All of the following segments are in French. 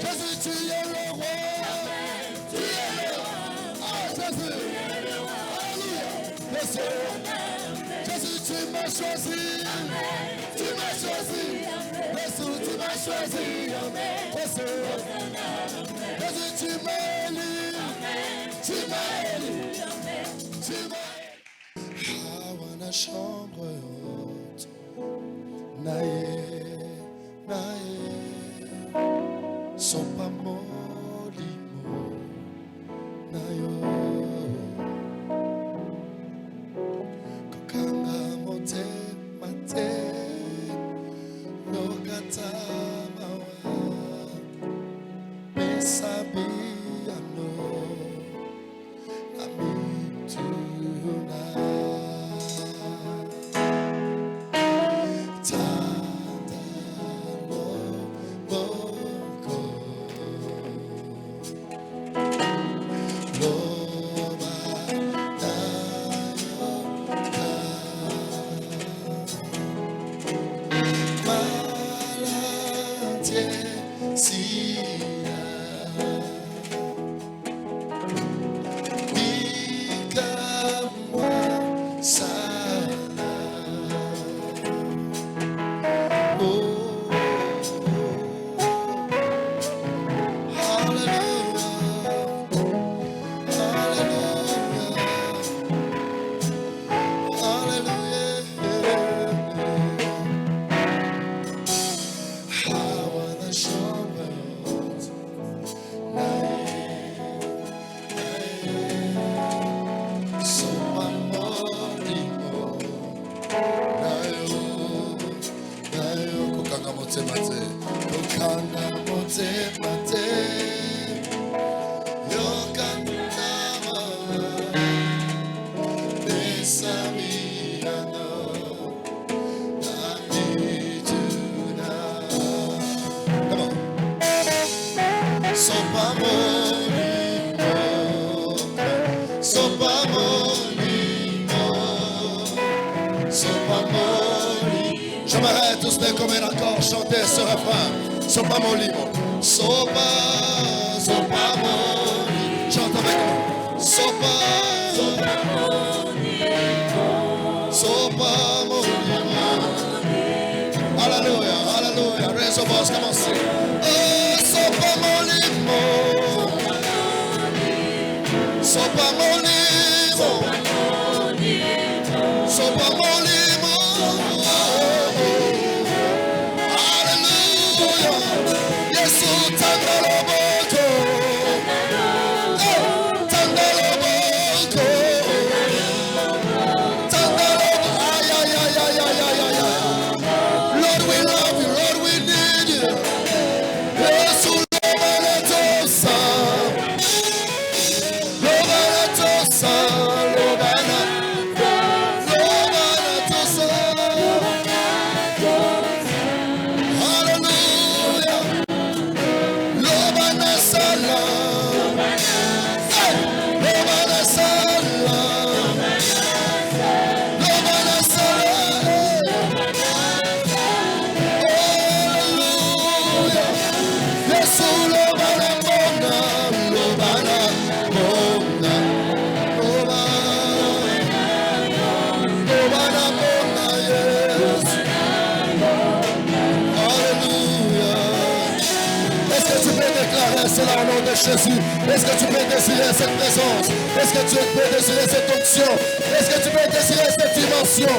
Jésus, tu es le roi. Tu es le roi. Ah, Jésus. Alléluia. Jésus, tu m'as choisi. Tu m'as choisi. Jésus, tu m'as choisi. Jésus, tu m'as élu. Tu m'as élu. Tu m'as élu. Hawana chambre haute. Nae, nae. Sopa molimo. Nayo. Kokanga mote mate. Nogata mawa. Mesabiano. Amituna. J'aimerais tous les comme un accord chanter ce refrain. Sopa molimo. Sopa, sopa molimo. Chante avec nous. Sopa, sopa molimo. Sopa molimo. Alléluia, alléluia. Raise your voice, come on, sing. Oh, sopa molimo. Sopa molimo. Sopa molimo. Cela au nom de Jésus. Est-ce que tu peux désirer cette présence? Est-ce que tu peux désirer cette onction? Est-ce que tu peux désirer cette dimension?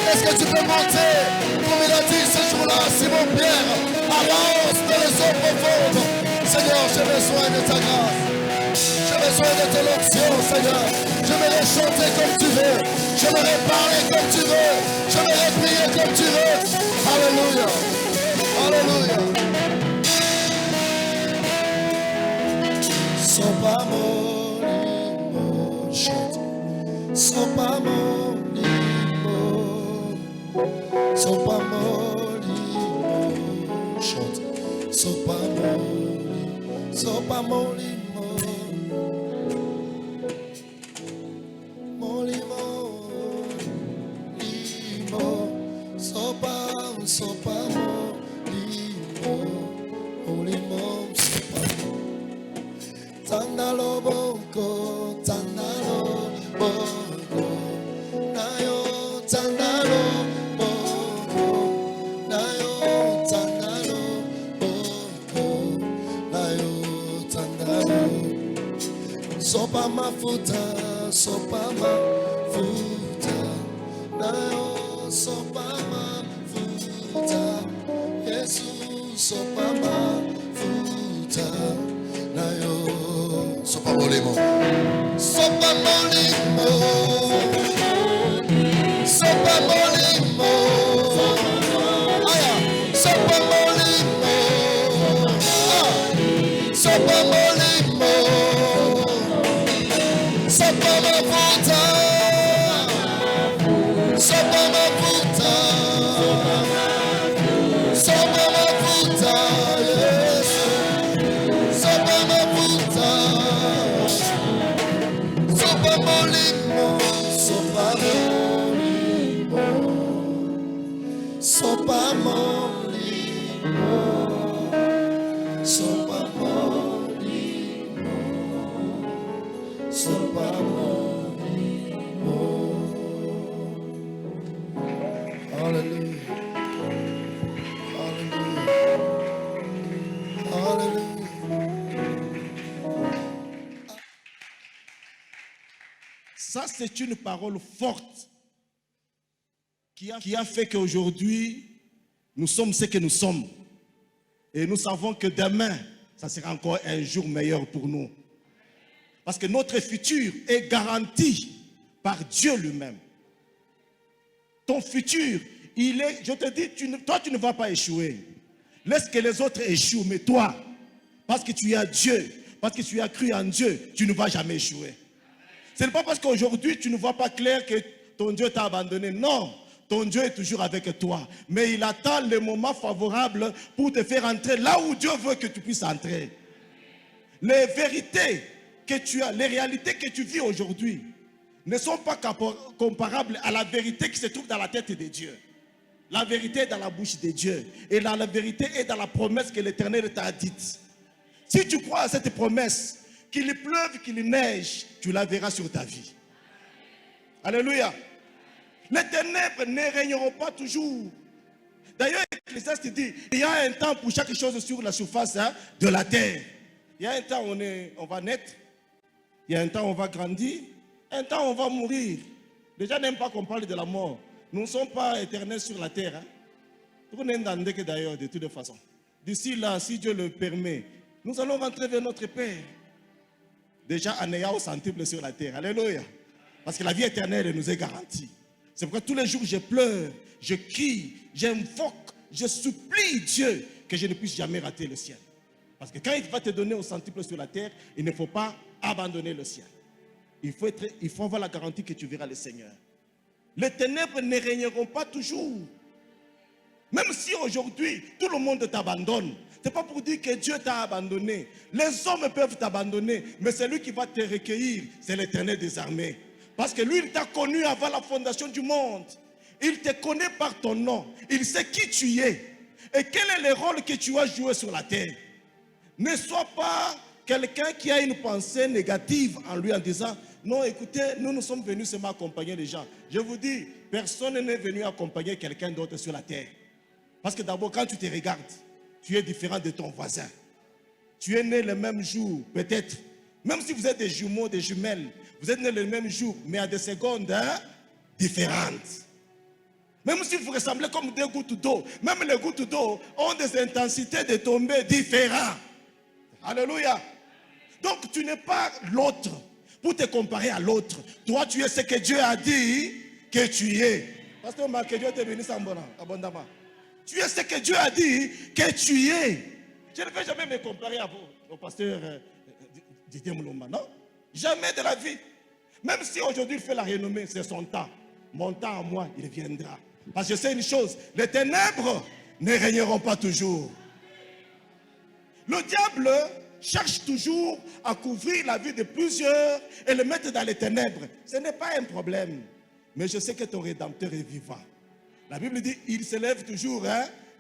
Est-ce que tu peux monter? Comme il a dit ce jour-là, Simon-Pierre, avance dans les eaux profondes. Seigneur, j'ai besoin de ta grâce. J'ai besoin de ton onction, Seigneur. Je vais chanter comme tu veux. Je vais parler comme tu veux. Je vais prier comme tu veux. Alléluia. Alléluia. Sopa molimo, chante. Sopa molimo, sopa molimo, chante. Sopa molimo, sopa molimo, molimo, limo, sopa molimo. sopa mafuta, sopa mafuta, nayo sopa mafuta, Yesu sopa mafuta, nayo sopa molimo, sopa molimo, sopa molimo, aya, sopa molimo, sopa molimo, sopa mafuta, sopa mafuta, sopa mafuta, yes, sopa mafuta, sopa molimo, sopa molimo, sopa molimo, sopa molimo, sopa molimo. Hallelujah. Hallelujah. Hallelujah. Ça, c'est une parole forte qui a fait qu'aujourd'hui, nous sommes ce que nous sommes. Et nous savons que demain, ça sera encore un jour meilleur pour nous. Parce que notre futur est garanti par Dieu lui-même. Ton futur, il est, je te dis, toi tu ne vas pas échouer. Laisse que les autres échouent, mais toi, parce que tu es à Dieu, parce que tu as cru en Dieu, tu ne vas jamais échouer. Ce n'est pas parce qu'aujourd'hui tu ne vois pas clair que ton Dieu t'a abandonné. Non, ton Dieu est toujours avec toi. Mais il attend le moment favorable pour te faire entrer là où Dieu veut que tu puisses entrer. Les vérités que tu as, les réalités que tu vis aujourd'hui ne sont pas comparables à la vérité qui se trouve dans la tête de Dieu. La vérité est dans la bouche de Dieu. Et la vérité est dans la promesse que l'Éternel t'a dite. Si tu crois à cette promesse, qu'il pleuve, qu'il neige, tu la verras sur ta vie. Alléluia. Les ténèbres ne régneront pas toujours. D'ailleurs, l'Ecclésiaste dit, il y a un temps pour chaque chose sur la surface de la terre. Il y a un temps où on va naître, il y a un temps où on va grandir, un temps où on va mourir. Les gens n'aiment pas qu'on parle de la mort. Nous ne sommes pas éternels sur la terre. Tout le monde d'ailleurs, de toutes les façons. D'ici là, si Dieu le permet, nous allons rentrer vers notre Père. Déjà en ayant au centuple sur la terre. Alléluia. Parce que la vie éternelle nous est garantie. C'est pourquoi tous les jours je pleure, je crie, j'invoque, je supplie Dieu que je ne puisse jamais rater le ciel. Parce que quand il va te donner au centuple sur la terre, il ne faut pas abandonner le ciel. Il faut avoir la garantie que tu verras le Seigneur. Les ténèbres ne régneront pas toujours. Même si aujourd'hui tout le monde t'abandonne, ce n'est pas pour dire que Dieu t'a abandonné. Les hommes peuvent t'abandonner, mais celui qui va te recueillir, c'est l'Éternel des armées. Parce que lui, il t'a connu avant la fondation du monde. Il te connaît par ton nom. Il sait qui tu es. Et quel est le rôle que tu as joué sur la terre. Ne sois pas quelqu'un qui a une pensée négative en lui en disant, non, écoutez, nous sommes venus seulement accompagner les gens. Je vous dis, personne n'est venu accompagner quelqu'un d'autre sur la terre. Parce que d'abord, quand tu te regardes, tu es différent de ton voisin. Tu es né le même jour, peut-être. Même si vous êtes des jumeaux, des jumelles, vous êtes nés le même jour, mais à des secondes différentes. Même si vous ressemblez comme des gouttes d'eau, même les gouttes d'eau ont des intensités de tombée différentes. Alléluia. Donc tu n'es pas l'autre pour te comparer à l'autre. Toi, tu es ce que Dieu a dit que tu es. Pasteur Marc, Dieu t'est béni abondamment. Tu es ce que Dieu a dit que tu es. Je ne vais jamais me comparer à vous, au pasteur Didier Moulomba, non? Jamais de la vie. Même si aujourd'hui il fait la renommée, c'est son temps. Mon temps à moi, il viendra. Parce que je sais une chose, les ténèbres ne régneront pas toujours. Le diable cherche toujours à couvrir la vie de plusieurs et le mettre dans les ténèbres. Ce n'est pas un problème. Mais je sais que ton Rédempteur est vivant. La Bible dit, il se lève toujours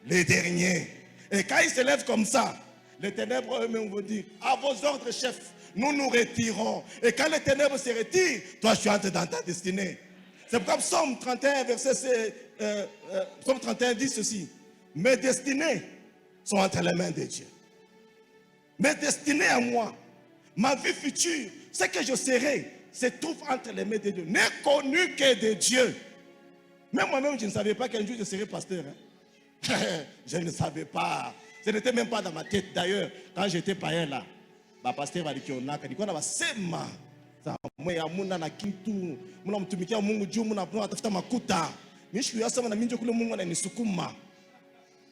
les derniers. Et quand il se lève comme ça, les ténèbres eux-mêmes vont dire, à vos ordres, chefs, nous nous retirons. Et quand les ténèbres se retirent, toi tu entres dans ta destinée. C'est pourquoi Psaume 31, Psaume 31 dit ceci. Mes destinées sont entre les mains de Dieu. Mes destinées à moi, ma vie future Ce que je serai se trouve entre les mains de Dieu. N'est connu que de Dieu. Même moi-même, je ne savais pas qu'un jour je serais pasteur. Hein. Je ne savais pas. Ce n'était même pas dans ma tête. D'ailleurs, quand j'étais païen là, le pasteur va dire qu'il y a un sema. Moi, il y a un kintu. Moi, je suis un mungu Dieu. Moi, je suis un makuta. Mais je suis un sama na minjo kule mungu na nisukuma.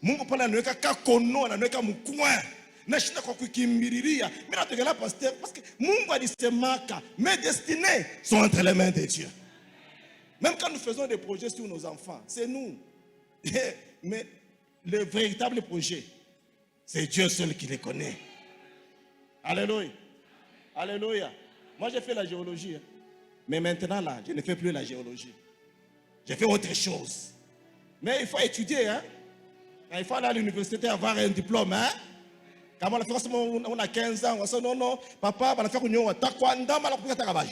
Mungu pala anaweka kakono, anaweka mkwa. Na shida kwa kukimbiriria. Mimi natokea pasteur parce que Mungu alisemaka, mes destinées sont entre les mains de Dieu. Même quand nous faisons des projets sur nos enfants, c'est nous. Mais le véritable projet, c'est Dieu seul qui les connaît. Alléluia. Alléluia. Moi, j'ai fait la géologie. Hein. Mais maintenant, là, je ne fais plus la géologie. J'ai fait autre chose. Mais il faut étudier. Hein. Il faut aller à l'université avoir un diplôme. Hein. Quand on a 15 ans, on va dire non, papa, on va faire une union. Takwanda, on va faire un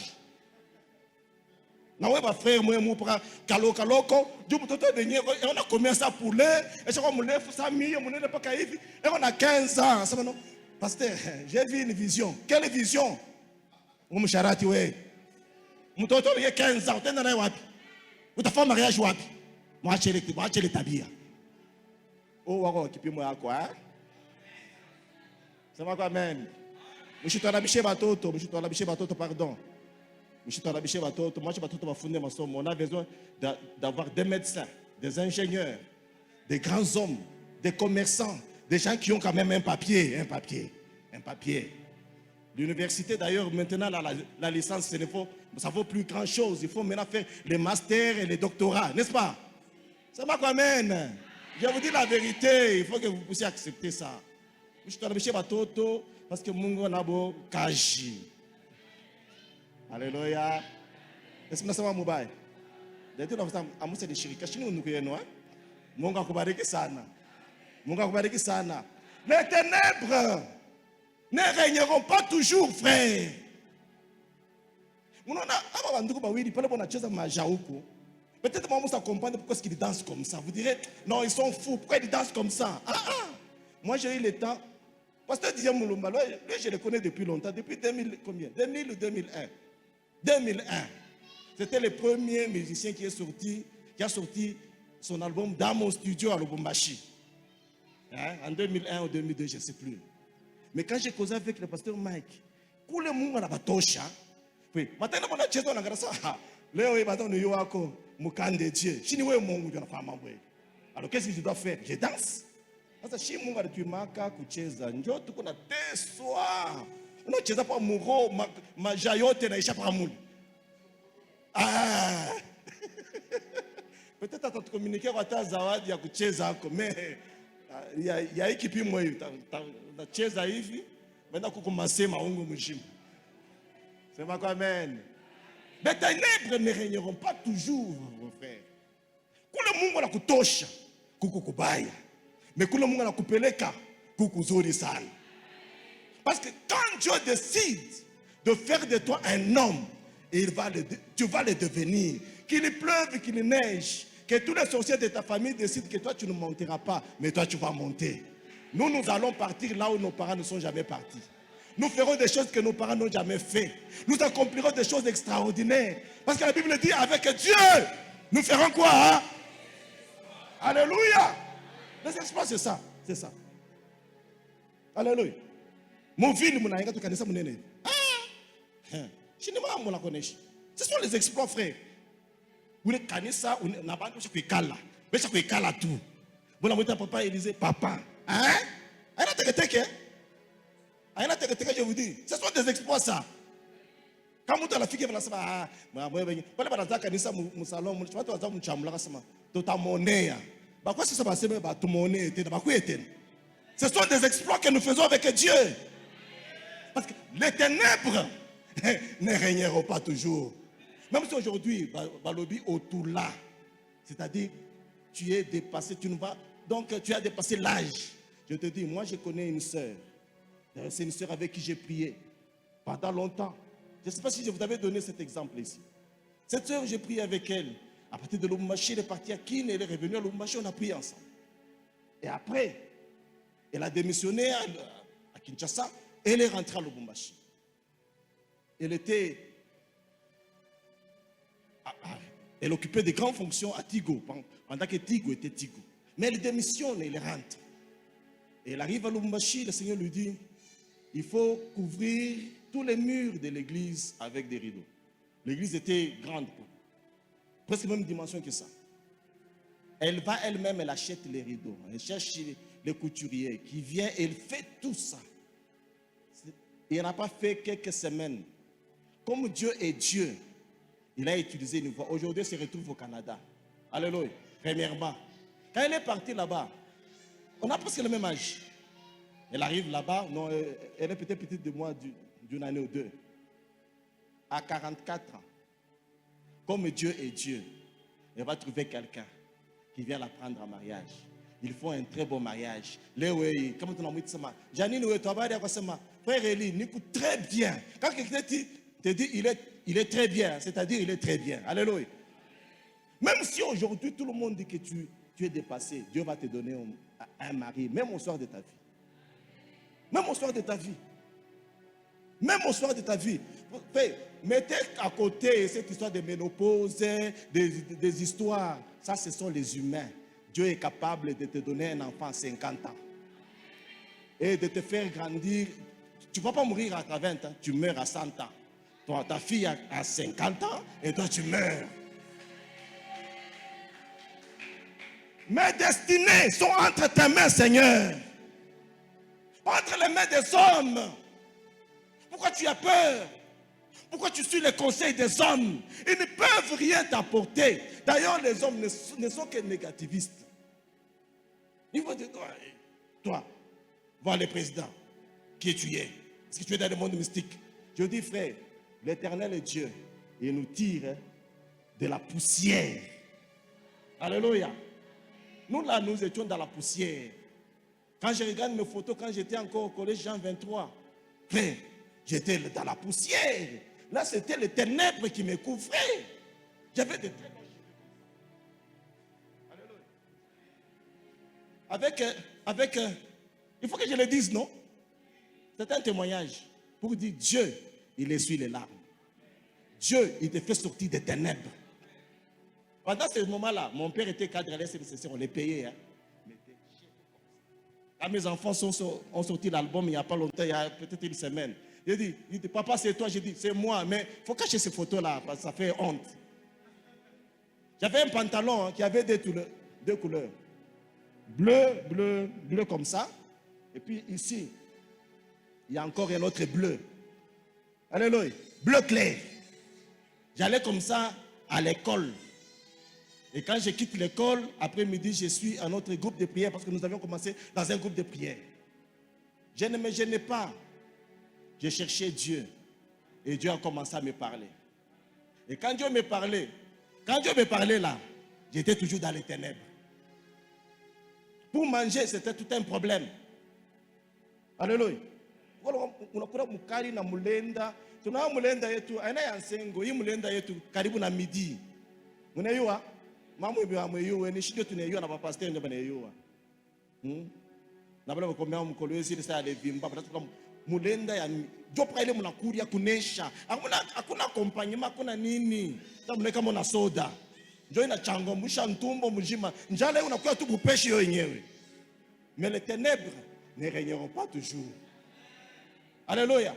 na frère moi pour kaloko du mtoto benye on a combien ça poulet et ça comme le famille on n'est pas kaifi et on a 15 ans ça non pasteur j'ai vu une vision. Quelle vision? Msharati we mtoto il y a 15 ans tena naye wapi utafanya mariage wapi mwachele tabia oh wako kipimo yako hein sema kwa amen mshitwarabishe batoto pardon. On a besoin d'avoir des médecins, des ingénieurs, des grands hommes, des commerçants, des gens qui ont quand même un papier. L'université d'ailleurs, maintenant, la licence, ça vaut plus grand chose. Il faut maintenant faire les masters et les doctorats, n'est-ce pas? Ça m'a quand même. Je vous dis la vérité, il faut que vous puissiez accepter ça. Je suis parce que Mungo Nabo Kaji. Alléluia. Est-ce que nous sommes mobile? D'ailleurs, nous sommes à Moussa de Chirika. Chine nous connaissons. Mungu akubariki sana. Mungu akubariki sana. Les ténèbres ne régneront pas toujours, frère. Peut-être que Moussa comprend pourquoi ils dansent comme ça. Vous direz, non, ils sont fous. Pourquoi ils dansent comme ça? Moi, j'ai eu le temps. Pasteur Didier Moulumba, lui, je le connais depuis longtemps. Depuis 2000, combien? 2000 ou 2001? 2001. C'était le premier musicien qui a sorti son album dans mon studio à Lubumbashi. Hein? En 2001 ou 2002, je ne sais plus. Mais quand j'ai causé avec le pasteur Mike, tout le monde a batosha. Oui, maintenant on a chez toi, on a ça. Léo est battu de Yoako, Mukande Dieu. Chiniwe Mungu de la femme. Alors qu'est-ce que je dois faire? Je danse. Sasa shi Mungu alitumaka kucheza. Njoo tuko na teswa. Unacheza pa muro maja yote naisha pa muli. Peut-être tu communiquer kwa ta zawadi ya kucheza hako mais ya hiki pimo hivi unacheza hivi baada kukumase maungu mjima. Sema kwa amen. Les ténèbres ne régneront pas toujours, mon frère. Kule Mungu anakutosha kukukubaya. Mais kule Mungu anakupeleka kukuzuri sana. Parce que quand Dieu décide de faire de toi un homme, tu vas le devenir. Qu'il pleuve, qu'il neige, que tous les sorciers de ta famille décident que toi tu ne monteras pas, mais toi tu vas monter. Nous allons partir là où nos parents ne sont jamais partis. Nous ferons des choses que nos parents n'ont jamais fait. Nous accomplirons des choses extraordinaires. Parce que la Bible dit, avec Dieu, nous ferons quoi? Hein? Alléluia. Les exploits, c'est ça. C'est ça. Alléluia. Mon ville, mon aïe, tu connais ça, mon aîné. Ce sont les exploits, frère. Vous les connaissez ça, on n'a pas de kala. Mais ça fait kala tout. Vous l'avez dit papa Élisée, papa. Hein? Je vous dis, ce sont des exploits ça. Quand vous la fille qui va la ce sont des exploits que nous faisons avec Dieu. Parce que les ténèbres ne régneront pas toujours. Même si aujourd'hui, Balobi autour là, c'est-à-dire, tu es dépassé, donc tu as dépassé l'âge. Je te dis, moi je connais une sœur. C'est une sœur avec qui j'ai prié pendant longtemps. Je ne sais pas si je vous avais donné cet exemple ici. Cette sœur, j'ai prié avec elle. À partir de Lubumbashi, elle est partie à Kin, elle est revenue à Lubumbashi, on a prié ensemble. Et après, elle a démissionné à Kinshasa, elle est rentrée à Lubumbashi. Elle occupait de grandes fonctions à Tigo, pendant que Tigo était Tigo. Mais elle démissionne et elle rentre. Et elle arrive à Lubumbashi, le Seigneur lui dit, il faut couvrir tous les murs de l'église avec des rideaux. L'église était grande, presque même dimension que ça. Elle va elle-même, elle achète les rideaux. Elle cherche les couturiers qui viennent, elle fait tout ça. Et elle n'a pas fait quelques semaines. Comme Dieu est Dieu, il a utilisé une voie. Aujourd'hui, elle se retrouve au Canada. Alléluia. Premièrement. Quand elle est partie là-bas, on a presque le même âge. Elle arrive là-bas, non, elle est peut-être petite de moi d'une année ou deux. À 44 ans, comme Dieu est Dieu, elle va trouver quelqu'un qui vient la prendre en mariage. Ils font un très beau mariage. Comment tu as dit ça? Janine, tu as dit ça? Frère Eli, n'écoute très bien. Quand quelqu'un te dit il est très bien, c'est-à-dire il est très bien. Alléluia. Même si aujourd'hui tout le monde dit que tu es dépassé, Dieu va te donner un mari, même au soir de ta vie. Même au soir de ta vie. Même au soir de ta vie. Mettez à côté cette histoire de ménopause, des histoires. Ça, ce sont les humains. Dieu est capable de te donner un enfant à 50 ans. Et de te faire grandir. Tu ne vas pas mourir à 20 ans, tu meurs à 100 ans. Toi, ta fille a 50 ans et toi tu meurs. Mes destinées sont entre tes mains, Seigneur. Entre les mains des hommes. Pourquoi tu as peur? Pourquoi tu suis les conseils des hommes? Ils ne peuvent rien t'apporter. D'ailleurs, les hommes ne sont que négativistes. Ils vont dire, toi, vois le président, qui tu es. Est-ce que tu es dans le monde mystique? Je dis, frère, l'Éternel est Dieu. Il nous tire de la poussière. Alléluia. Nous là, nous étions dans la poussière. Quand je regarde mes photos, quand j'étais encore au collège Jean 23, frère, j'étais dans la poussière. Là, c'était les ténèbres qui me couvraient. J'avais des très longs cheveux. Avec, il faut que je le dise, non? C'est un témoignage pour dire Dieu, il essuie les larmes. Dieu, il te fait sortir des ténèbres. Pendant ce moment-là, mon père était cadre à l'SNCC, on les payait. Hein. Quand mes enfants ont sorti l'album il n'y a pas longtemps, il y a peut-être une semaine. Il dit, papa, c'est toi. J'ai dit, c'est moi. Mais il faut cacher ces photos-là, parce que ça fait honte. J'avais un pantalon qui avait deux couleurs. Bleu comme ça. Et puis ici, il y a encore un autre bleu. Alléluia. Bleu clair. J'allais comme ça à l'école. Et quand je quitte l'école, après-midi, je suis à notre groupe de prière parce que nous avions commencé dans un groupe de prière. Je ne me gênais pas. Je cherchais Dieu. Et Dieu a commencé à me parler. Et quand Dieu me parlait là, j'étais toujours dans les ténèbres. Pour manger, c'était tout un problème. Alléluia. Unakula mukari na mulenda. Tuna mulenda yetu, aina ya nsengo, hii mulenda yetu karibu na midi. Unayua? Mamu ibi amuyuwe, ni shindo tunayua na papasteur ndio banayua. Na bale bakomea mkolwezi lisa alevimba, patatuka mulenda ya jopa ile mnakuria kunesha. Hakuna accompagnement, hakuna nini. Tamu kama na soda. Njoo inachangamsha ntumbo mjima. Njala unakuwa tu bupeshi yo yenyewe. Mais les ténèbres ne régneront pas toujours. Alléluia.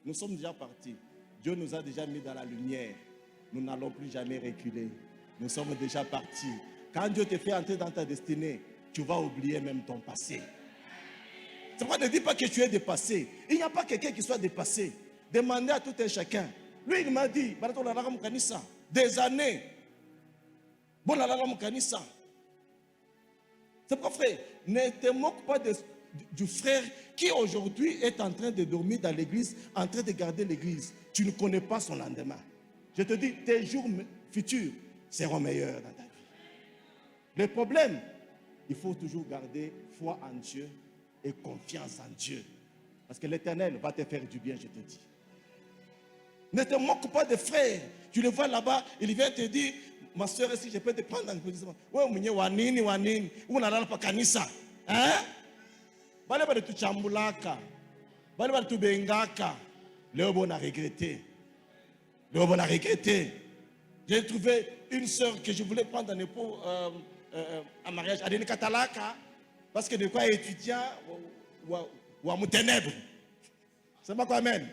Nous sommes déjà partis. Dieu nous a déjà mis dans la lumière. Nous n'allons plus jamais reculer. Nous sommes déjà partis. Quand Dieu te fait entrer dans ta destinée, tu vas oublier même ton passé. C'est pourquoi ne dis pas que tu es dépassé. Il n'y a pas quelqu'un qui soit dépassé. Demandez à tout un chacun. Lui, il m'a dit, des années. C'est pourquoi, frère, ne te moque pas du frère qui aujourd'hui est en train de dormir dans l'église, en train de garder l'église. Tu ne connais pas son lendemain. Je te dis, tes jours futurs seront meilleurs dans ta vie. Le problème, il faut toujours garder foi en Dieu et confiance en Dieu. Parce que l'Éternel va te faire du bien, je te dis. Ne te moque pas de frères. Tu le vois là-bas, il vient te dire, ma soeur, si je peux te prendre en position. Ouais, wanini. Où n'a pas kanisa. Hein? Bale bale tu chambulaka. Bale bale tu bengaka. Léo a regretté. Léo a regretté. J'ai trouvé une sœur que je voulais prendre en époux en mariage. Elle est Katalaka. Parce que de quoi étudiant ou à mon ténèbre. C'est pas quoi même.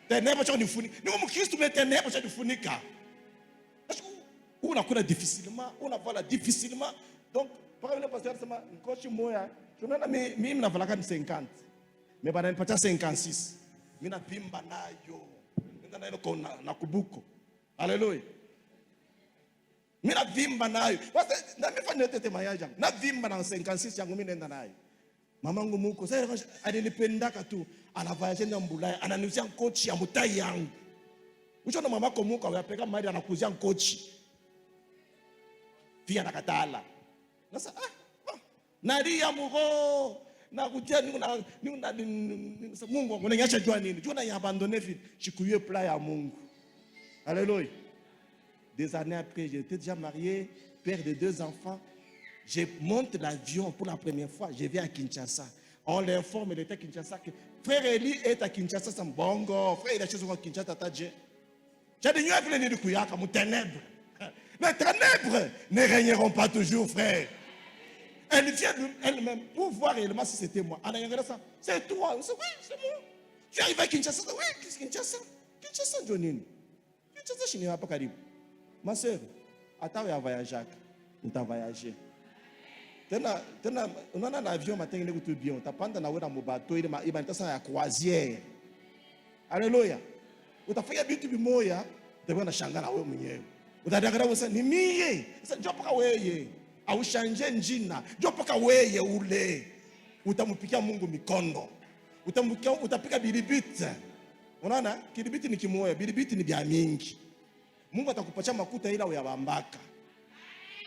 Ténèbre, tu as du fourni. Nous, mon Christ, mais ténèbre, tu as du fourni. On a connu difficilement, on a voilà difficilement. Donc, par exemple, le pasteur, c'est un coach moya. Je me dis, je n'ai 50. Mais pendant pas 56. Je n'ai pas pimba na yo. Je n'ai na kubuko. Alléluia. Je n'ai pimba na yo. Parce que je n'ai pas fait de témoignage. Je n'ai pimba na 56. Je n'ai pas fait. Maman ngumuko. C'est indépendant que tout. Elle a voyagé dans Mboulaya. Elle a nous un coach à Moutayang. Vous savez, maman comme moi, quand elle a payé ma mère, elle a cousin coach. Fille à Katala. Nari amoureux. Nakutia Mungu unanyasha jua nini? Jua na abandonné vite. Chikuye plat ya Mungu. Alléluia. Des années après, j'étais déjà marié, père de 2 enfants. Je monte l'avion pour la première fois. Je vais à Kinshasa. On l'informe, il était à Kinshasa que frère Eli est à Kinshasa. C'est bongo. Frère, il est chez Kinshasa. J'ai dit, nous avons venu de Kouyaka, mon ténèbre. Les ténèbres ne régneront pas toujours, frère. Elle vient elle-même pour voir réellement si c'était moi. C'est toi. Oui, c'est moi. Tu arrives à Kinshasa. Oui, qu'est-ce que Kinshasa? Kinshasa, Johnny. Kinshasa, je n'ai pas carib. Ma soeur, attends, il y a voyagé. On t'a voyagé. On a un avion, matin, il est bien. On t'a pas dans mon bateau, il m'a dit à croisière. Alléluia. On t'a fait habiter du moya. Tu vas changer la oué. On t'a dit que ni mié. C'est pas quoi oué. Au changer njina. Je pas quoi oué oulé. Utamupikia Mungu mikono. Utapika bilibiti. Unaona? Bilibiti ni kimoya, bilibiti ni bia mingi. Mungu atakupatia makuta ila uyabambaka.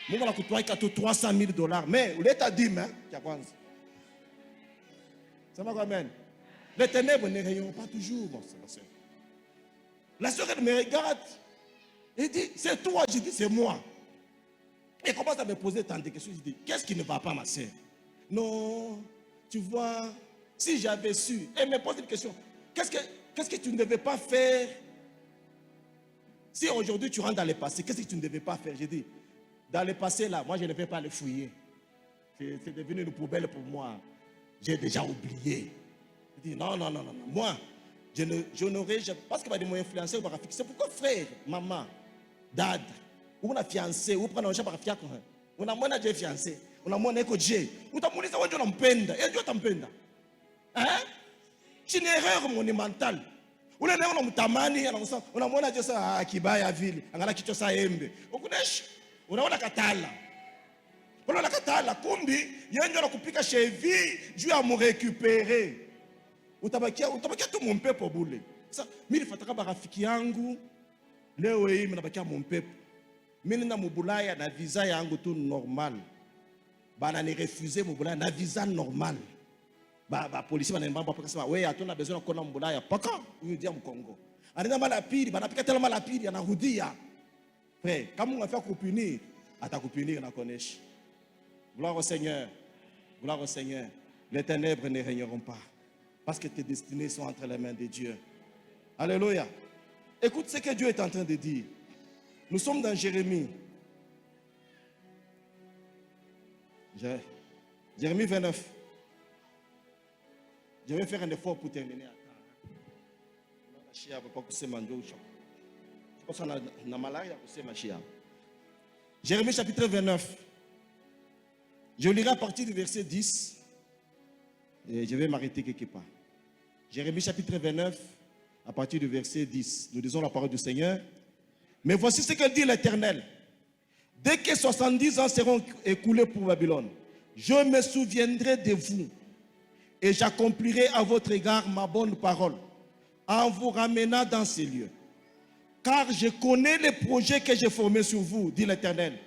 Mungu anakutoa tu $300,000. Mais uleta dime ya kwanza. Sema quoi amen. Les ténèbres ne rayonnent pas toujours, mon frère. La sœur elle me regarde et dit c'est toi, je dis c'est moi. Et commence à me poser tant de questions. Je dis qu'est-ce qui ne va pas, ma sœur? Non, tu vois, si j'avais su. Elle me pose une question. Qu'est-ce que tu ne devais pas faire? Si aujourd'hui tu rentres dans le passé, qu'est-ce que tu ne devais pas faire? J'ai dit, dans le passé là, moi je ne vais pas le fouiller. C'est devenu une poubelle pour moi. J'ai déjà oublié. Je dis, non. Moi, je n'aurais jamais. Parce que va m'ont influencé ou c'est pourquoi frère, maman, dad, ou on a fiancé, ou prendre un chat par fiancé. On a moins de fiancé. On a moins de Dieu. Ou t'as moulé ça, on a mpenda. Et Dieu t'empenda. Hein? C'est une erreur monumentale. On a mtamani, on a mwana josa kibaya vile, angala kichwa sa embe. Ukunesh, unaona katala. Unaona katala kumbi, yeye ndio anakupika chevi, juu ya mu récupérer. Utabakia tu mon pepo bule. Sasa mimi nifataka barafiki yangu leo hii mimi nabakia mon pepo. Mimi na mubulaya na visa yangu tu normal. Bana ni refuser mubulaya na visa normal. Ba polisi wanaimba mpaka sema wewe hatuna besoin ya kuona mbulaya paka unadia mkongo. Anaenda mala pili, banapika tena mala pili anarudia. Frère, kama unafanya kupunir, atakupunir na koneshi. Gloire au Seigneur. Gloire au Seigneur. Les ténèbres ne régneront pas parce que tes destinées sont entre les mains de Dieu. Alléluia. Écoute ce que Dieu est en train de dire. Nous sommes dans Jérémie. Jérémie 29. Je vais faire un effort pour terminer. Jérémie chapitre 29. Je lirai à partir du verset 10. Et je vais m'arrêter quelque part. Jérémie chapitre 29, à partir du verset 10. Nous disons la parole du Seigneur. Mais voici ce que dit l'Éternel. Dès que 70 ans seront écoulés pour Babylone, je me souviendrai de vous. Et j'accomplirai à votre égard ma bonne parole en vous ramenant dans ces lieux. Car je connais les projets que j'ai formés sur vous, dit l'Éternel.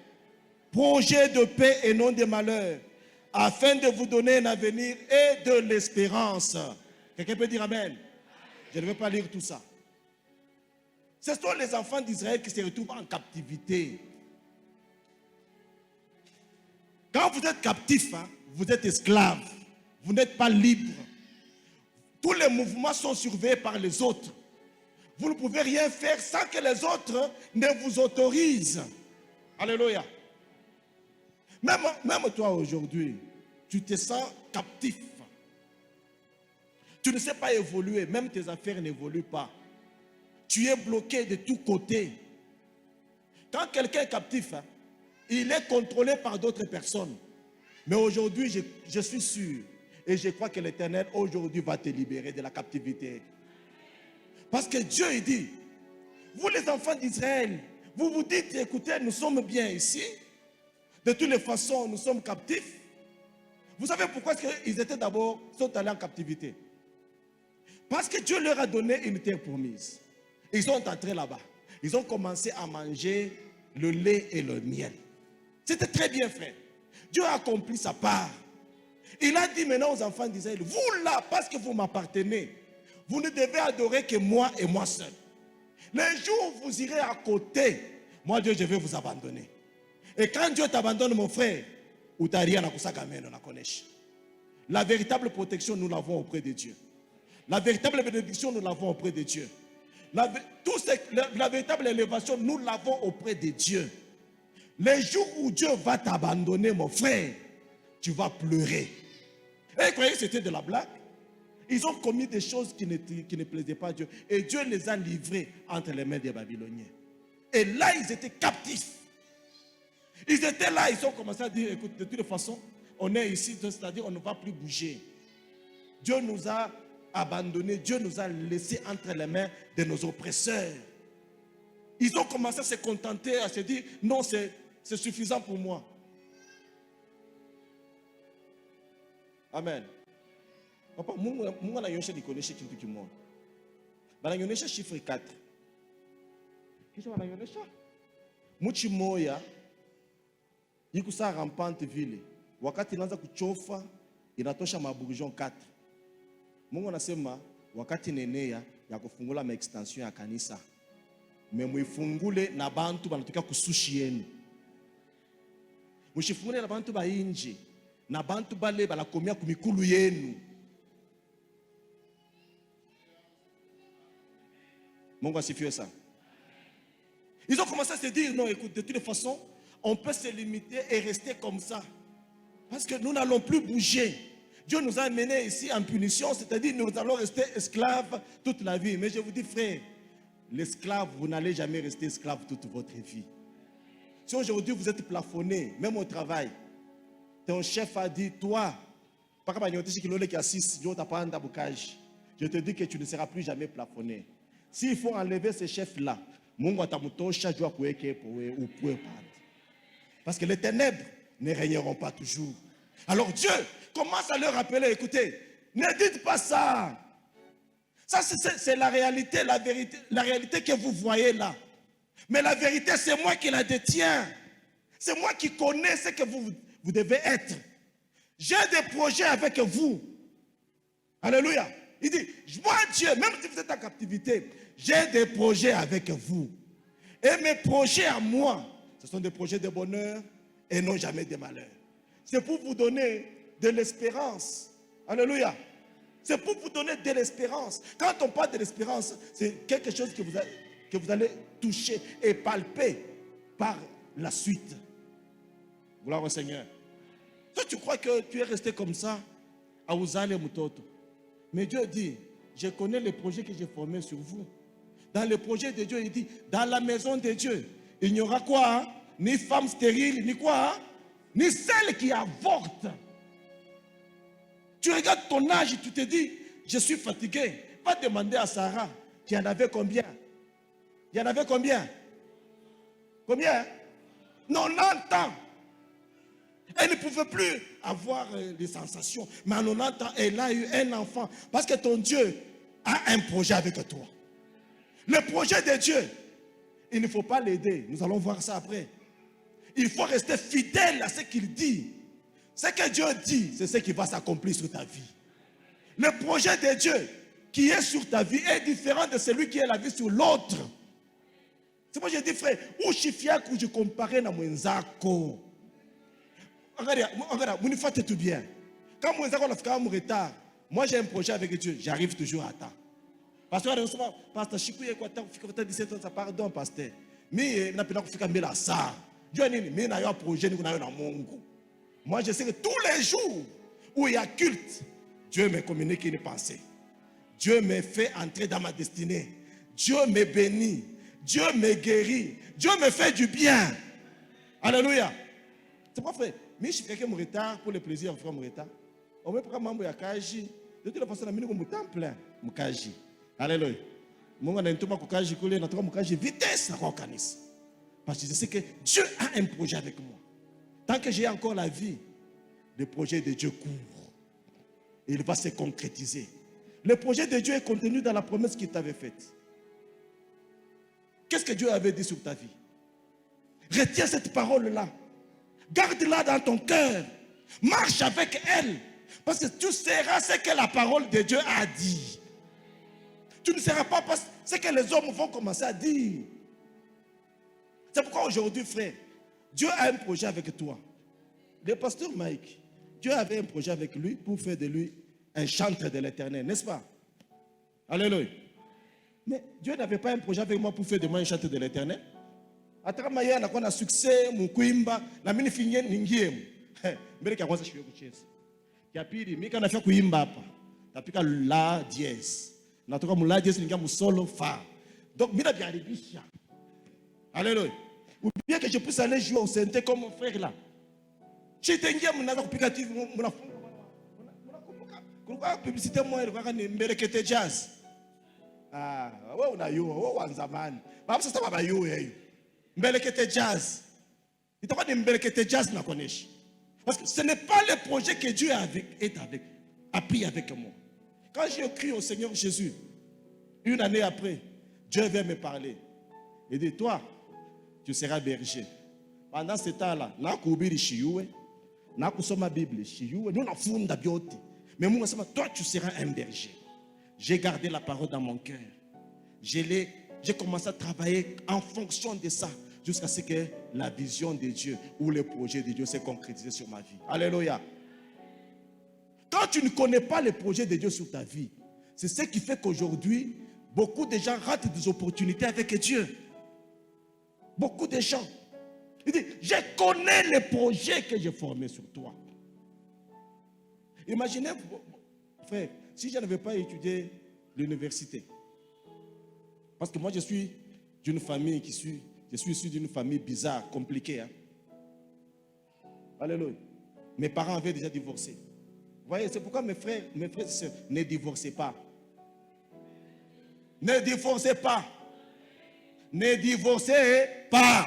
Projets de paix et non de malheur, afin de vous donner un avenir et de l'espérance. Quelqu'un peut dire Amen? Je ne vais pas lire tout ça. Ce sont les enfants d'Israël qui se retrouvent en captivité. Quand vous êtes captif, vous êtes esclave. Vous n'êtes pas libre. Tous les mouvements sont surveillés par les autres. Vous ne pouvez rien faire sans que les autres ne vous autorisent. Alléluia. Même toi aujourd'hui, tu te sens captif. Tu ne sais pas évoluer, même tes affaires n'évoluent pas. Tu es bloqué de tous côtés. Quand quelqu'un est captif, il est contrôlé par d'autres personnes. Mais aujourd'hui, je suis sûr et je crois que l'Éternel aujourd'hui va te libérer de la captivité. Parce que Dieu, il dit, vous les enfants d'Israël, vous vous dites, écoutez, nous sommes bien ici. De toutes les façons, nous sommes captifs. Vous savez pourquoi ils étaient d'abord, sont allés en captivité? Parce que Dieu leur a donné une terre promise. Ils sont entrés là-bas. Ils ont commencé à manger le lait et le miel. C'était très bien fait. Dieu a accompli sa part. Il a dit maintenant aux enfants d'Israël, vous là, parce que vous m'appartenez, vous ne devez adorer que moi et moi seul. Les jours où vous irez à côté, moi Dieu, je vais vous abandonner. Et quand Dieu t'abandonne, mon frère, la véritable protection, nous l'avons auprès de Dieu. La véritable bénédiction, nous l'avons auprès de Dieu. La véritable élévation, nous l'avons auprès de Dieu. Les jours où Dieu va t'abandonner, mon frère, tu vas pleurer. Et vous croyez que c'était de la blague? Ils ont commis des choses qui ne plaisaient pas à Dieu. Et Dieu les a livrés entre les mains des Babyloniens. Et là, ils étaient captifs. Ils étaient là, ils ont commencé à dire, écoute, de toute façon, on est ici, c'est-à-dire on ne va plus bouger. Dieu nous a abandonnés, Dieu nous a laissés entre les mains de nos oppresseurs. Ils ont commencé à se contenter, à se dire, non, c'est suffisant pour moi. Amen. Papa, moi, je suis connaissé qui tout le monde. Je suis chiffre 4. Qu'est-ce que je suis? Muchi moya, ikusa rampante vile. Wakati inaanza kuchofa, inatosha maburjon 4. Mungu anasema wakati nenea ya kufungula maextension ya kanisa. Muifungule na bantu banatokea kusushi yenu. Mushifungule na bantu ba inji. Na bantu bale balakomia kumikulu yenu. Mungu asifiwe sana. Ils ont commencé à se dire, non, écoute, de toutes les façons, on peut se limiter et rester comme ça. Parce que nous n'allons plus bouger. Dieu nous a amenés ici en punition, c'est-à-dire nous allons rester esclaves toute la vie. Mais je vous dis, frère, l'esclave, vous n'allez jamais rester esclave toute votre vie. Si aujourd'hui vous êtes plafonné, même au travail, ton chef a dit, toi, je te dis que tu ne seras plus jamais plafonné. S'il faut enlever ce chef-là, parce que les ténèbres ne régneront pas toujours. Alors Dieu commence à leur rappeler, écoutez, ne dites pas ça. Ça c'est la réalité, la réalité que vous voyez là. Mais la vérité, c'est moi qui la détiens. C'est moi qui connais ce que vous devez être. J'ai des projets avec vous. Alléluia. Il dit, moi Dieu, même si vous êtes en captivité, j'ai des projets avec vous. Et mes projets à moi, ce sont des projets de bonheur et non jamais de malheur. C'est pour vous donner de l'espérance. Alléluia. C'est pour vous donner de l'espérance. Quand on parle de l'espérance, c'est quelque chose que vous allez toucher et palper par la suite. Gloire au Seigneur. Toi, tu crois que tu es resté comme ça à Ouzale Mutoto. Mais Dieu dit, je connais les projets que j'ai formés sur vous. Dans le projet de Dieu, il dit, dans la maison de Dieu, il n'y aura quoi hein? Ni femme stérile, ni quoi hein? Ni celle qui avorte. Tu regardes ton âge et tu te dis, je suis fatigué. Va demander à Sarah, tu en avais combien? Il y en avait combien? Combien? 90 ans. Elle ne pouvait plus avoir des sensations. Mais à 90 ans, elle a eu un enfant. Parce que ton Dieu a un projet avec toi. Le projet de Dieu, il ne faut pas l'aider. Nous allons voir ça après. Il faut rester fidèle à ce qu'il dit. Ce que Dieu dit, c'est ce qui va s'accomplir sur ta vie. Le projet de Dieu qui est sur ta vie est différent de celui qui est la vie sur l'autre. C'est pourquoi je dis, frère, où je comparais à Mwenzako. Regarde, vous ne faites tout bien. Quand Mwenzako a fait un retard, moi j'ai un projet avec Dieu, j'arrive toujours à temps. Pasteur, pasteur, Chikouye, quoi, tant que 17 ans, ça pardon, pasteur. Mais, n'a pas fait comme ça. Dieu n'a pas un projet, nous avons un monde. Moi, je sais que tous les jours où il y a culte, Dieu me communique une pensée. Dieu me fait entrer dans ma destinée. Dieu me bénit. Dieu me guérit. Dieu me fait du bien. Alléluia. C'est pas vrai. Mais je suis quelqu'un qui retard pour le plaisir de faire mon retard. On me prend membre de Kaji. De toute façon, on a mis temps plein. Mukaji. Alléluia. Moi, on a un peu de Kaji, on a un Kaji vitesse à Rokanis. Parce que je sais que Dieu a un projet avec moi. Tant que j'ai encore la vie, le projet de Dieu court. Et il va se concrétiser. Le projet de Dieu est contenu dans la promesse qu'il t'avait faite. Qu'est-ce que Dieu avait dit sur ta vie? Retiens cette parole-là. Garde-la dans ton cœur. Marche avec elle. Parce que tu seras ce que la parole de Dieu a dit. Tu ne seras pas ce que les hommes vont commencer à dire. C'est pourquoi aujourd'hui, frère, Dieu a un projet avec toi. Le pasteur Mike, Dieu avait un projet avec lui pour faire de lui un chanteur de l'éternel, n'est-ce pas? Alléluia. Mais Dieu n'avait pas un projet avec moi pour faire de moi un chanteur de l'éternel. Atamaya na kwa succès mu kuimba na mimi nifinye ningiemu. Mbele kwa kwanza shiwe kucheza. Ya pili mimi kana fia kuimba hapa. Tapika la dièse. Natoka mu la dièse ningia mu solo fa. Donc mimi nabiharibisha. Alléluia. Ou bien que je puisse aller jouer au synthé comme mon frère là. Chitengia mnaanza kupika TV mnafunga. Mnakumbuka? Kulikuwa publicité moja ilikuwa ni Mbelekete Jazz. Ah, wewe unayua, wewe wa zamani. Baba sasa baba yule hiyo. Mbelekete Jazz. Itakuwa ni Mbelekete Jazz na koneshi. Parce que ce n'est pas le projet que Dieu a pris avec moi. Quand j'ai crié au Seigneur Jésus, une année après, Dieu vient me parler. Il dit, toi, tu seras berger. Pendant ce temps-là, na kuhubiri shiyuwe, na kusoma Bible shiyuwe, nous na funda biote. Mais moi, toi, tu seras un berger. J'ai gardé la parole dans mon cœur. J'ai commencé à travailler en fonction de ça, jusqu'à ce que la vision de Dieu ou le projet de Dieu s'est concrétisé sur ma vie. Alléluia. Quand tu ne connais pas le projet de Dieu sur ta vie, c'est ce qui fait qu'aujourd'hui, beaucoup de gens ratent des opportunités avec Dieu. Beaucoup de gens. Il dit, je connais le projet que j'ai formé sur toi. Imaginez, frère, si je n'avais pas étudié l'université, parce que moi je suis d'une famille je suis issu d'une famille bizarre, compliquée. Hein? Alléluia. Mes parents avaient déjà divorcé. Vous voyez, c'est pourquoi mes frères et sœurs, ne divorcez pas. Ne divorcez pas. Ne divorcez pas.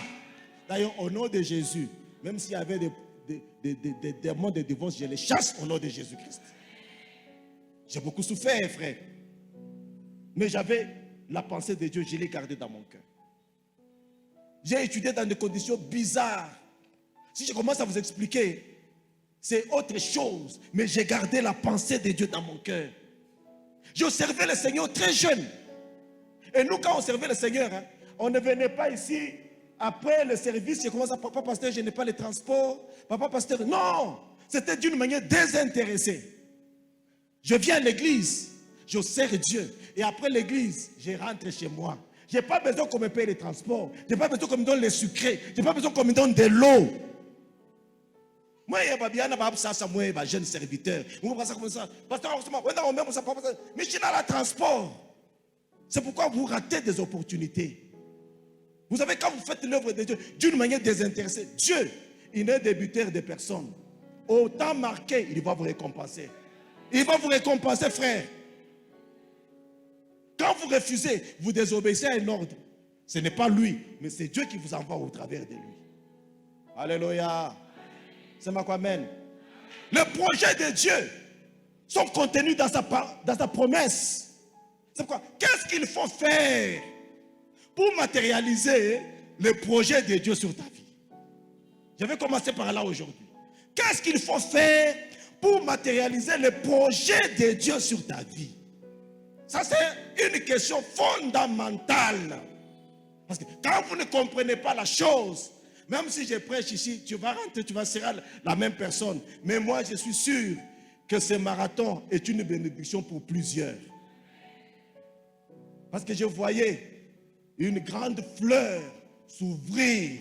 D'ailleurs, au nom de Jésus, même s'il y avait des démons de divorce, je les chasse au nom de Jésus-Christ. J'ai beaucoup souffert, frère. Mais j'avais la pensée de Dieu, je l'ai gardée dans mon cœur. J'ai étudié dans des conditions bizarres. Si je commence à vous expliquer, c'est autre chose. Mais j'ai gardé la pensée de Dieu dans mon cœur. Je servais le Seigneur très jeune. Et nous, quand on servait le Seigneur, hein, on ne venait pas ici. Après le service, je commence à papa pasteur, je n'ai pas le transport. Papa pasteur, non. C'était d'une manière désintéressée. Je viens à l'église, je sers Dieu. Et après l'église, je rentre chez moi. Je n'ai pas besoin qu'on me paye les transports. Je n'ai pas besoin qu'on me donne les sucrés. Je n'ai pas besoin qu'on me donne de l'eau. Moi, je suis un jeune serviteur. Mais je suis dans le transport. C'est pourquoi vous ratez des opportunités. Vous savez, quand vous faites l'œuvre de Dieu d'une manière désintéressée, Dieu, il n'est débuteur de personne. Au temps marqué, il va vous récompenser. Il va vous récompenser, frère. Quand vous refusez, vous désobéissez à un ordre. Ce n'est pas lui, mais c'est Dieu qui vous envoie au travers de lui. Alléluia. C'est ma amen. Les projets de Dieu sont contenus dans sa promesse. C'est pourquoi, qu'est-ce qu'il faut faire pour matérialiser le projet de Dieu sur ta vie? Je vais commencer par là aujourd'hui. Qu'est-ce qu'il faut faire pour matérialiser le projet de Dieu sur ta vie? Ça, c'est une question fondamentale. Parce que quand vous ne comprenez pas la chose, même si je prêche ici, tu vas rentrer, tu vas serrer la même personne. Mais moi, je suis sûr que ce marathon est une bénédiction pour plusieurs. Parce que je voyais une grande fleur s'ouvrir.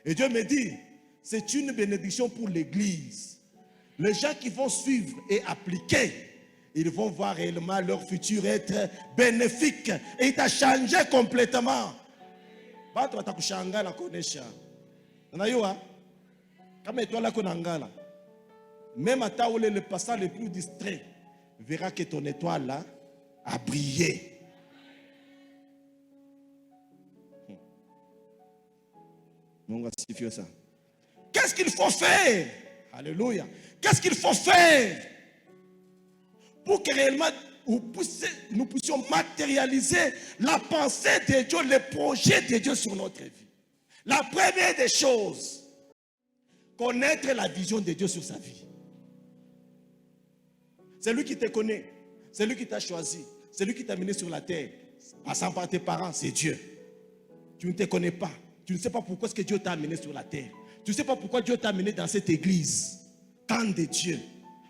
Et Dieu me dit, c'est une bénédiction pour l'église. Les gens qui vont suivre et appliquer, ils vont voir réellement leur futur être bénéfique. Et il t'a changé complètement. Même à ta où le passant le plus distrait verra que ton étoile là a brillé. Qu'est-ce qu'il faut faire? Alléluia. Qu'est-ce qu'il faut faire pour que réellement nous puissions matérialiser la pensée de Dieu, le projet de Dieu sur notre vie? La première des choses, connaître la vision de Dieu sur sa vie. C'est lui qui te connaît, c'est lui qui t'a choisi, c'est lui qui t'a mené sur la terre. Passant par tes parents, c'est Dieu. Tu ne te connais pas. Tu ne sais pas pourquoi est-ce que Dieu t'a amené sur la terre. Tu ne sais pas pourquoi Dieu t'a amené dans cette église. Tant de Dieu.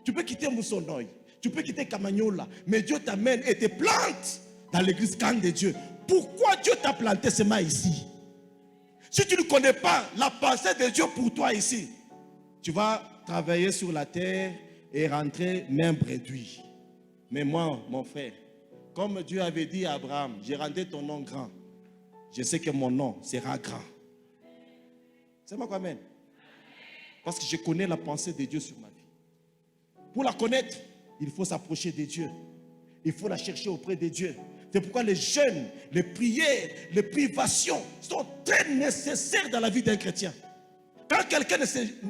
Tu peux quitter Moussonoï, tu peux quitter Camagnola, mais Dieu t'amène et te plante dans l'église Camp de Dieu. Pourquoi Dieu t'a planté seulement ici? Si tu ne connais pas la pensée de Dieu pour toi ici, tu vas travailler sur la terre et rentrer même réduit. Mais moi, mon frère, comme Dieu avait dit à Abraham, j'ai rendu ton nom grand. Je sais que mon nom sera grand. C'est moi quand même. Parce que je connais la pensée de Dieu sur ma vie. Pour la connaître, il faut s'approcher de Dieu. Il faut la chercher auprès de Dieu. C'est pourquoi les jeûnes, les prières, les privations sont très nécessaires dans la vie d'un chrétien. Quand quelqu'un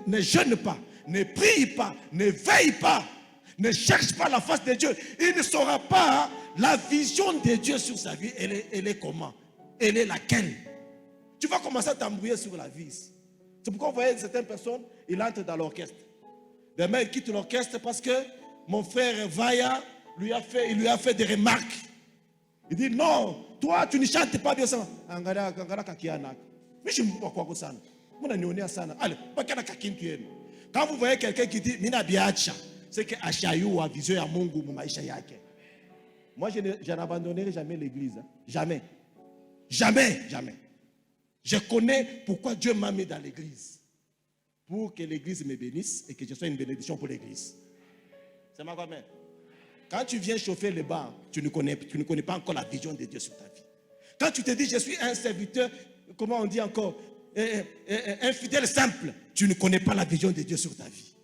ne jeûne pas, ne prie pas, ne veille pas, ne cherche pas la face de Dieu, il ne saura pas la vision de Dieu sur sa vie. Elle est comment? Elle est laquelle? Tu vas commencer à t'embrouiller sur la vis. C'est pourquoi vous voyez certaines personnes, ils entrent dans l'orchestre. Demain, ils quittent l'orchestre parce que mon frère Vaya il lui a fait des remarques. Il dit non, toi tu ne chantes pas bien ça. Quand vous voyez quelqu'un qui dit Mina biacha, c'est que Achayou a vision ya Mungu mu maisha yake. Moi je n'abandonnerai jamais l'église. Jamais. Jamais, jamais. Je connais pourquoi Dieu m'a mis dans l'église. Pour que l'église me bénisse et que je sois une bénédiction pour l'église. C'est ma grand-mère. Quand tu viens chauffer le banc, tu ne connais pas encore la vision de Dieu sur ta vie. Quand tu te dis, je suis un serviteur, comment on dit encore, un fidèle simple, tu ne connais pas la vision de Dieu sur ta vie.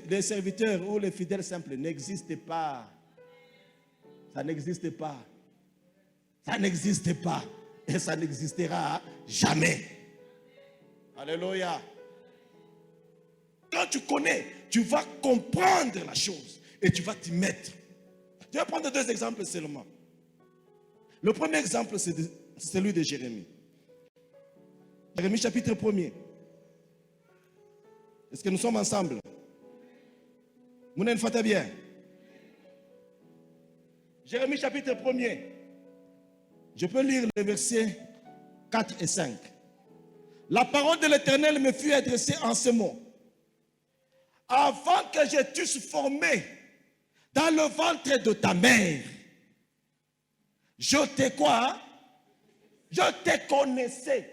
Les serviteurs ou les fidèles simples n'existent pas. Ça n'existe pas. Ça n'existe pas. Et ça n'existera jamais. Alléluia. Quand tu connais, tu vas comprendre la chose. Et tu vas t'y mettre. Je vais prendre deux exemples seulement. Le premier exemple, c'est celui de Jérémie. Jérémie chapitre 1er. Est-ce que nous sommes ensemble? Vous n'en faites bien. Jérémie chapitre 1er. Je peux lire les versets 4 et 5. La parole de l'Éternel me fut adressée en ces mots. Avant que je t'eusse formé dans le ventre de ta mère, je t'ai quoi? Je te connaissais.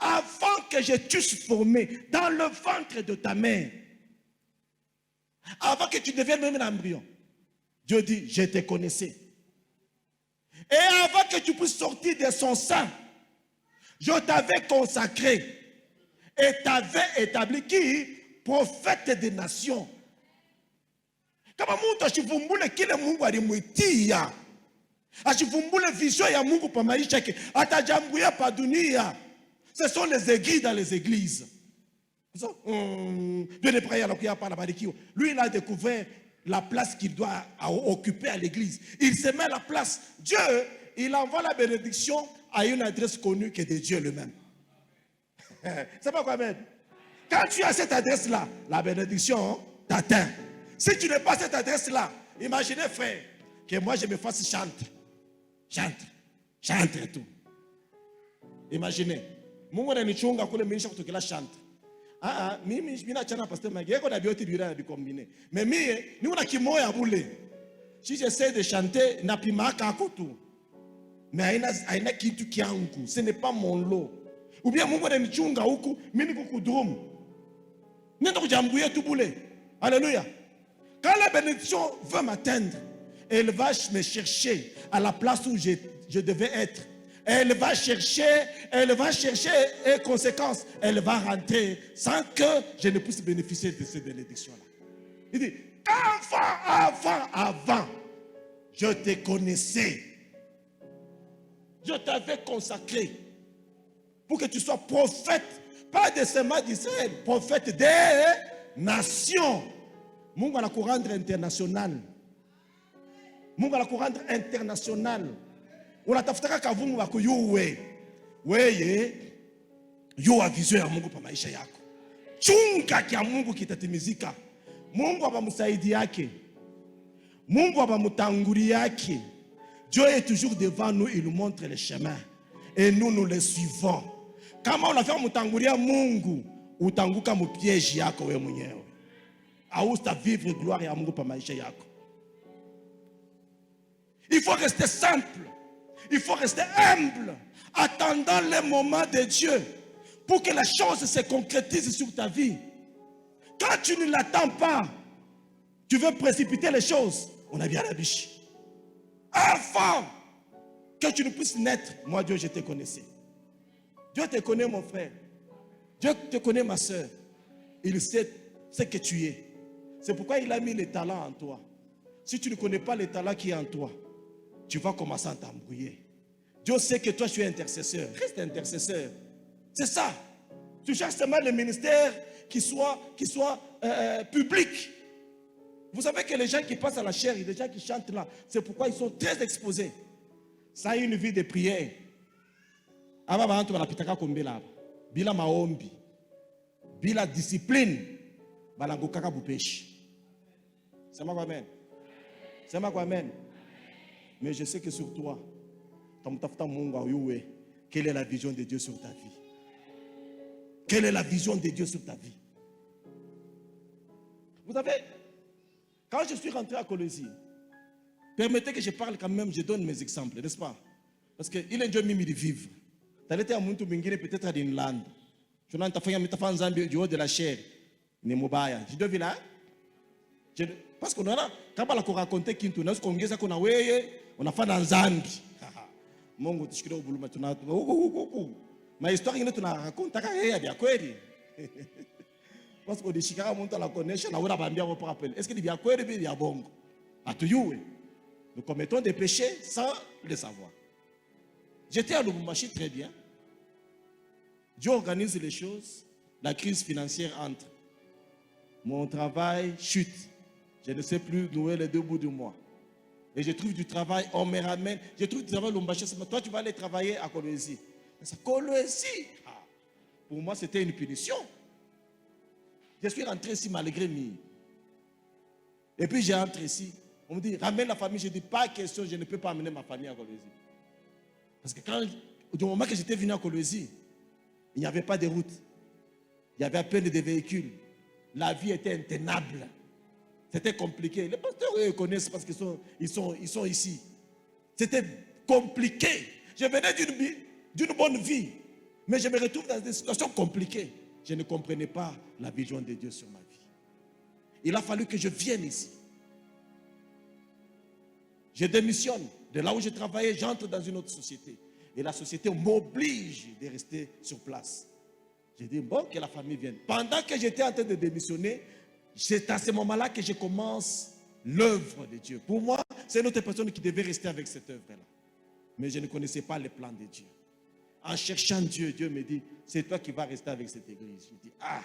Avant que je t'eusse formé dans le ventre de ta mère, avant que tu deviennes même un embryon, Dieu dit, je te connaissais. Et avant que tu puisses sortir de son sein, je t'avais consacré et t'avais établi qui? Prophète des nations. Kama mtu ashivumbule kile Mungu alimuitia, ashivumbule vision ya Mungu pa maisha yake, atajambuia pa dunia. Ce sont les aiguilles dans les églises. Lui, il a découvert la place qu'il doit occuper à l'église. Il se met à la place. Dieu, il envoie la bénédiction à une adresse connue que de Dieu lui-même. C'est pas quoi même. Quand tu as cette adresse-là, la bénédiction t'atteint. Si tu n'as pas cette adresse-là, imaginez, frère, que moi je me fasse chanter. Chanter et tout. Imaginez. Mungu ananichunga kule mimi kutokela chante. Mimi nachana pastor Mageko na bioti bira na bikombine. Mais mimi ni una kimoya bule. si j'essaie de chanter, napimaka kotu. Mais aina kitu kiangu, ce n'est pas mon lot. Ou bien Mungu ananichunga huku, mimi niko kudrum. Nenda kujambouiller tout boulet. Alléluia. Quand la bénédiction veut m'atteindre, elle va me chercher à la place où je devais être. Elle va chercher, et conséquence, elle va rentrer sans que je ne puisse bénéficier de ces bénédictions-là. Il dit, avant, je te connaissais. Je t'avais consacré pour que tu sois prophète, pas de seulement d'Israël, prophète des nations. Mungu anakurendre international. Mungu anakurendre international. Unatafutaka kavumu wako yuwe. Weye yuwa vision ya Mungu pa maisha yako. Chunga kia Mungu kitatimizika. Mungu abamusaidi yake. Mungu abamutanguri yake. Dieu est toujours devant nous, il nous montre le chemin. Et nous le suivons. Kama unafika mutanguria Mungu, utanguka mu piège yako wewe mwenyewe. Hauta vivre gloire ya Mungu pa maisha yako. Il faut rester simple. Il faut rester humble, attendant le moment de Dieu pour que la chose se concrétise sur ta vie. Quand tu ne l'attends pas, tu veux précipiter les choses. On a bien la biche. Avant que tu ne puisses naître, moi Dieu, je te connaissais. Dieu te connaît, mon frère. Dieu te connaît, ma soeur. Il sait ce que tu es. C'est pourquoi il a mis les talents en toi. Si tu ne connais pas les talents qui est en toi, tu vas commencer à t'embrouiller. Dieu sait que toi, tu es intercesseur. Reste intercesseur. C'est ça. Tu cherches seulement le ministère qui soit public. Vous savez que les gens qui passent à la chair, les gens qui chantent là, c'est pourquoi ils sont très exposés. Ça a une vie de prière. Bila maombi, bila discipline, balangokaka bupeshi. C'est moi quoi amen. C'est moi quoi amen. Mais je sais que sur toi, quelle est la vision de Dieu sur ta vie? Quelle est la vision de Dieu sur ta vie? Vous savez, quand je suis rentré à Colosie, permettez que je parle quand même, je donne mes exemples, n'est-ce pas? Parce qu'il est Dieu mimi de vivre. Tu as été à Muntu Mingine, peut-être à l'Inland. Tu n'as pas fait Zambie du haut de la chair. Ne mobaya. Je dois là. Parce qu'on a, quand on a raconté qu'il y a on a fait dans Zambie. Mungu tushikile ubuluma tuna ma histoire ingine tunaraconta kaya ya kweli. Parce que dishika mtu la connaît na ura bambia kwa rappel. Est-ce que c'est bien kweli ou bien bongo? Atuyue. Nous commettons des péchés sans le savoir. J'étais à Lubumbashi très bien. Dieu organise les choses. La crise financière entre. Mon travail chute. Je ne sais plus nouer les deux bouts du mois. Et je trouve du travail, on me ramène. Je trouve du travail à Lubumbashi. Toi, tu vas aller travailler à Kolwezi. Kolwezi. Pour moi, c'était une punition. Je suis rentré ici malgré moi. Et puis j'ai rentré ici. On me dit, ramène la famille. Je dis, pas question, je ne peux pas amener ma famille à Kolwezi. Parce que du moment que j'étais venu à Kolwezi, il n'y avait pas de route. Il y avait à peine de véhicules. La vie était intenable. C'était compliqué. Les pasteurs, eux, connaissent parce qu'ils sont ici. C'était compliqué. Je venais d'une bonne vie. Mais je me retrouve dans des situations compliquées. Je ne comprenais pas la vision de Dieu sur ma vie. Il a fallu que je vienne ici. Je démissionne. De là où je travaillais, j'entre dans une autre société. Et la société m'oblige de rester sur place. J'ai dit, bon, que la famille vienne. Pendant que j'étais en train de démissionner, c'est à ce moment-là que je commence l'œuvre de Dieu. Pour moi, c'est une autre personne qui devait rester avec cette œuvre-là. Mais je ne connaissais pas les plans de Dieu. En cherchant Dieu, Dieu me dit, c'est toi qui vas rester avec cette église. Je dis, ah,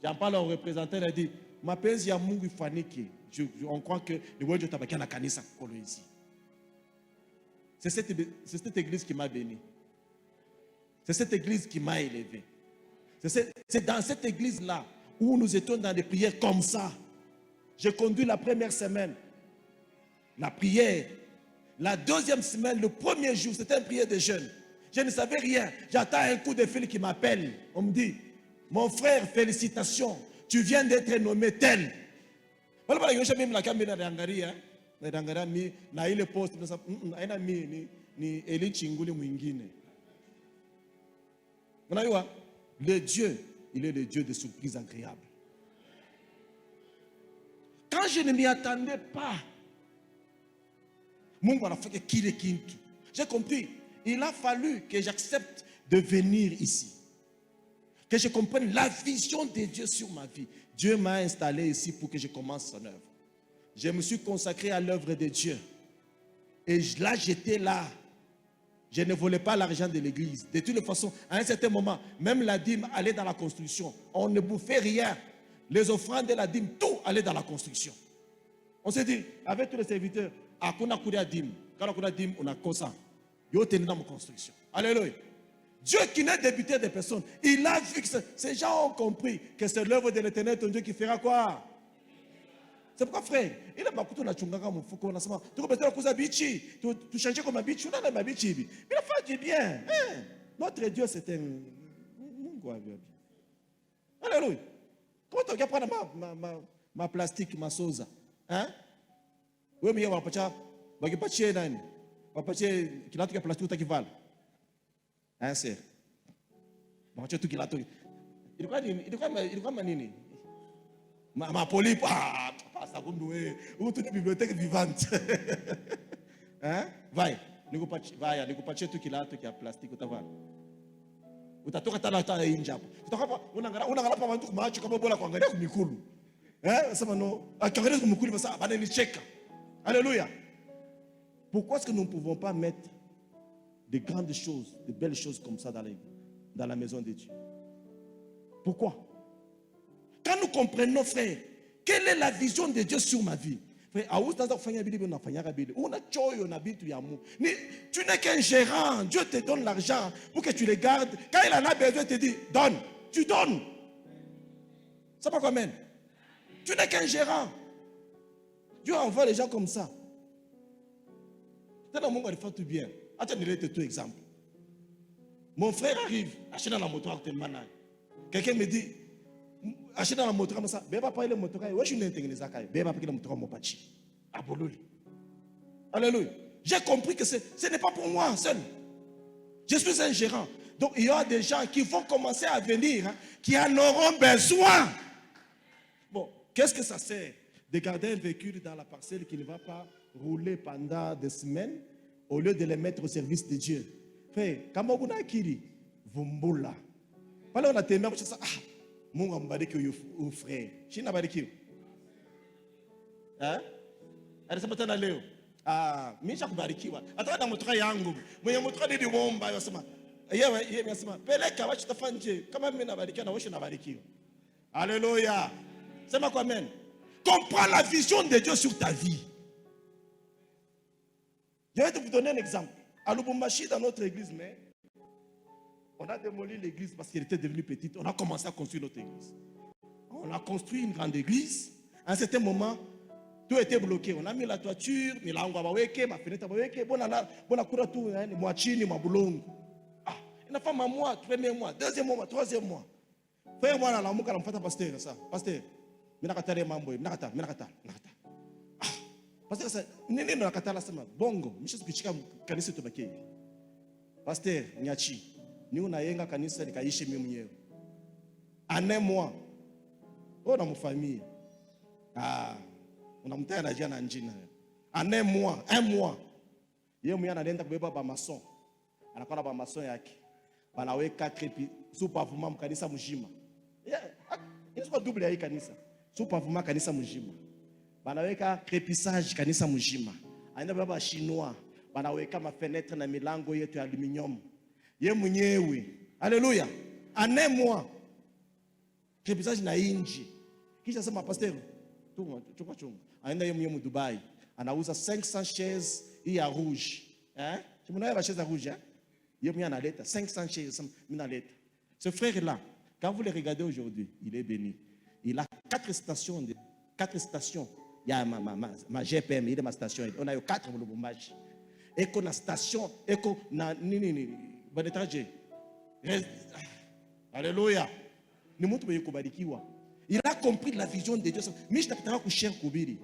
j'en parle au représentant, il a dit, ma pèse ya Mungu faniki. On croit que le roi de Tabaki a kanisa kolo ici. C'est cette église qui m'a béni. C'est cette église qui m'a élevé. C'est dans cette église-là où nous étions dans des prières comme ça. J'ai conduit la première semaine, la prière. La deuxième semaine, le premier jour, c'était une prière de jeûne. Je ne savais rien. J'attends un coup de fil qui m'appelle. On me dit, mon frère, félicitations. Tu viens d'être nommé tel. Na ile post aina ni Eli Chinguli mwingine. Unajua le Dieu, il est le Dieu de surprises agréables. Quand je ne m'y attendais pas, Mungu anafanya kile kintu. J'ai compris. Il a fallu que j'accepte de venir ici. Que je comprenne la vision de Dieu sur ma vie. Dieu m'a installé ici pour que je commence son œuvre. Je me suis consacré à l'œuvre de Dieu. Et là, j'étais là. Je ne volais pas l'argent de l'église. De toutes les façons, à un certain moment, même la dîme allait dans la construction. On ne bouffait rien. Les offrandes de la dîme, tout allait dans la construction. On s'est dit, avec tous les serviteurs, à kuna kuria dîme. Quand on a dîme, on a cosa. Yo tenu dans ma construction. Alléluia. Dieu qui n'est débuté des personnes, il a vu que ces gens ont compris que c'est l'œuvre de l'Éternel, ton Dieu, qui fera quoi? C'est pourquoi, frère, il a beaucoup de chunganga mon fouko na sama. Tu peux peut-être que bichi, tu changes comme bichi, on a ma bichi. Il a fait du bien. Notre Dieu c'est un Alléluia. Comment tu vas prendre ma plastique, ma sauce? Hein? Oui, mais il va pas chier nani. Va pas chier qui l'a tout plastique qui vale. Hein, c'est. Va chier tout qui l'a tout. Il doit manini. Ma polype, ça comme doué, ou toute bibliothèque vivante. Hein? Vai, ne pas tout qui là, tout qui a plastique, ou t'as ou t'as tout à ta injab. On a pas vendu match comme bola quand on mikulu. Hein? Ça maintenant, à quand on mikulu, ça va aller check. Alléluia. Pourquoi est-ce que nous ne pouvons pas mettre de grandes choses, de belles choses comme ça dans la maison de Dieu? Pourquoi? Quand nous comprenons, frère, quelle est la vision de Dieu sur ma vie? Frère, tu n'es qu'un gérant. Dieu te donne l'argent pour que tu le gardes. Quand il en a besoin, il te dit, donne. Tu donnes. Ça va quand même. Tu n'es qu'un gérant. Dieu envoie les gens comme ça. C'est dans mon monde, il faut tout bien. Attendez, tout exemple. Mon frère arrive, achète dans la moto, quelqu'un me dit, achète dans la moto comme ça, beba pas le moto, ouais, je suis intégré ça, beba pas le moto mon pachi. Abololi. Alléluia. J'ai compris que ce n'est pas pour moi seul. Je suis un gérant. Donc il y a des gens qui vont commencer à venir, qui en auront besoin. Bon, qu'est-ce que ça sert de garder un véhicule dans la parcelle qui ne va pas rouler pendant des semaines au lieu de les mettre au service de Dieu? Frère, quand on a kiri, vumbula. Voilà, on a témoin, on ça. Mungu ambariki huyu frère. Shina barikiwa. Alisema tena leo. Mimi shakubarikiwa. Hata na motoka yangu. Mwenye motoka ndio muomba yasema. Yeye anasema peleka wacha tafanje kama mimi nabarikiwa na wewe unabarikiwa. Alléluia. Sema quoi amen. Comprends la vision de Dieu sur ta vie. Je vais te vous donner un exemple. À Lubumbashi, dans notre église, mais on a démoli l'église parce qu'elle était devenue petite. On a commencé à construire notre église. On a construit une grande église. À un certain moment, tout était bloqué. On a mis la toiture, mais là, on va ma fenêtre, bon, tout, moi, chini, ma boulong. Il a fait un mois, premier mois, deuxième mois, troisième mois. Frère, moi, là, on a pasteur, ça. Pasteur, minakatale mambo, minakata. Pasteur, ça, nini nakatala sama, bongo, misha kuchika kanisa tubaki. Pasteur, nyachi. Ni unayenga kanisa nikaishi mimi mwenyewe. Ane mois. Ona mfamille. Unamtaya na jana njina. Ane mois, un mois. Yeye mwenyewe anaenda kubeba ba mason. Anakuwa na ba mason yake. Banaweka crepi sous pavement mkanisa mjima. Ile sio double ya hii kanisa. Sous pavement kanisa mjima. Banaweka crepissage kanisa mjima. Anaenda baba chinois. Banaweka ma fenêtre na milango yetu ya aluminium. Ye mwenyewe. Alléluia. En un mois. Crepissage na inji. Kisha sema pasteur, chunga. Aenda ye mwenyewe Dubai. Anauza 500 chaises ya rouge. Tu m'as chaise à rouge, Ye mwenyewe analeta 500 chaises minaleta. Ce frère là, quand vous le regardez aujourd'hui, il est béni. Il a 4 stations. Il y a ma GPM, il est ma station. On a eu 4 au Lubumbashi. Et qu'on a station, et qu'on a bon étranger. Alléluia. Il a compris la vision de Dieu. Mais je t'ai pas couché en Koubiri.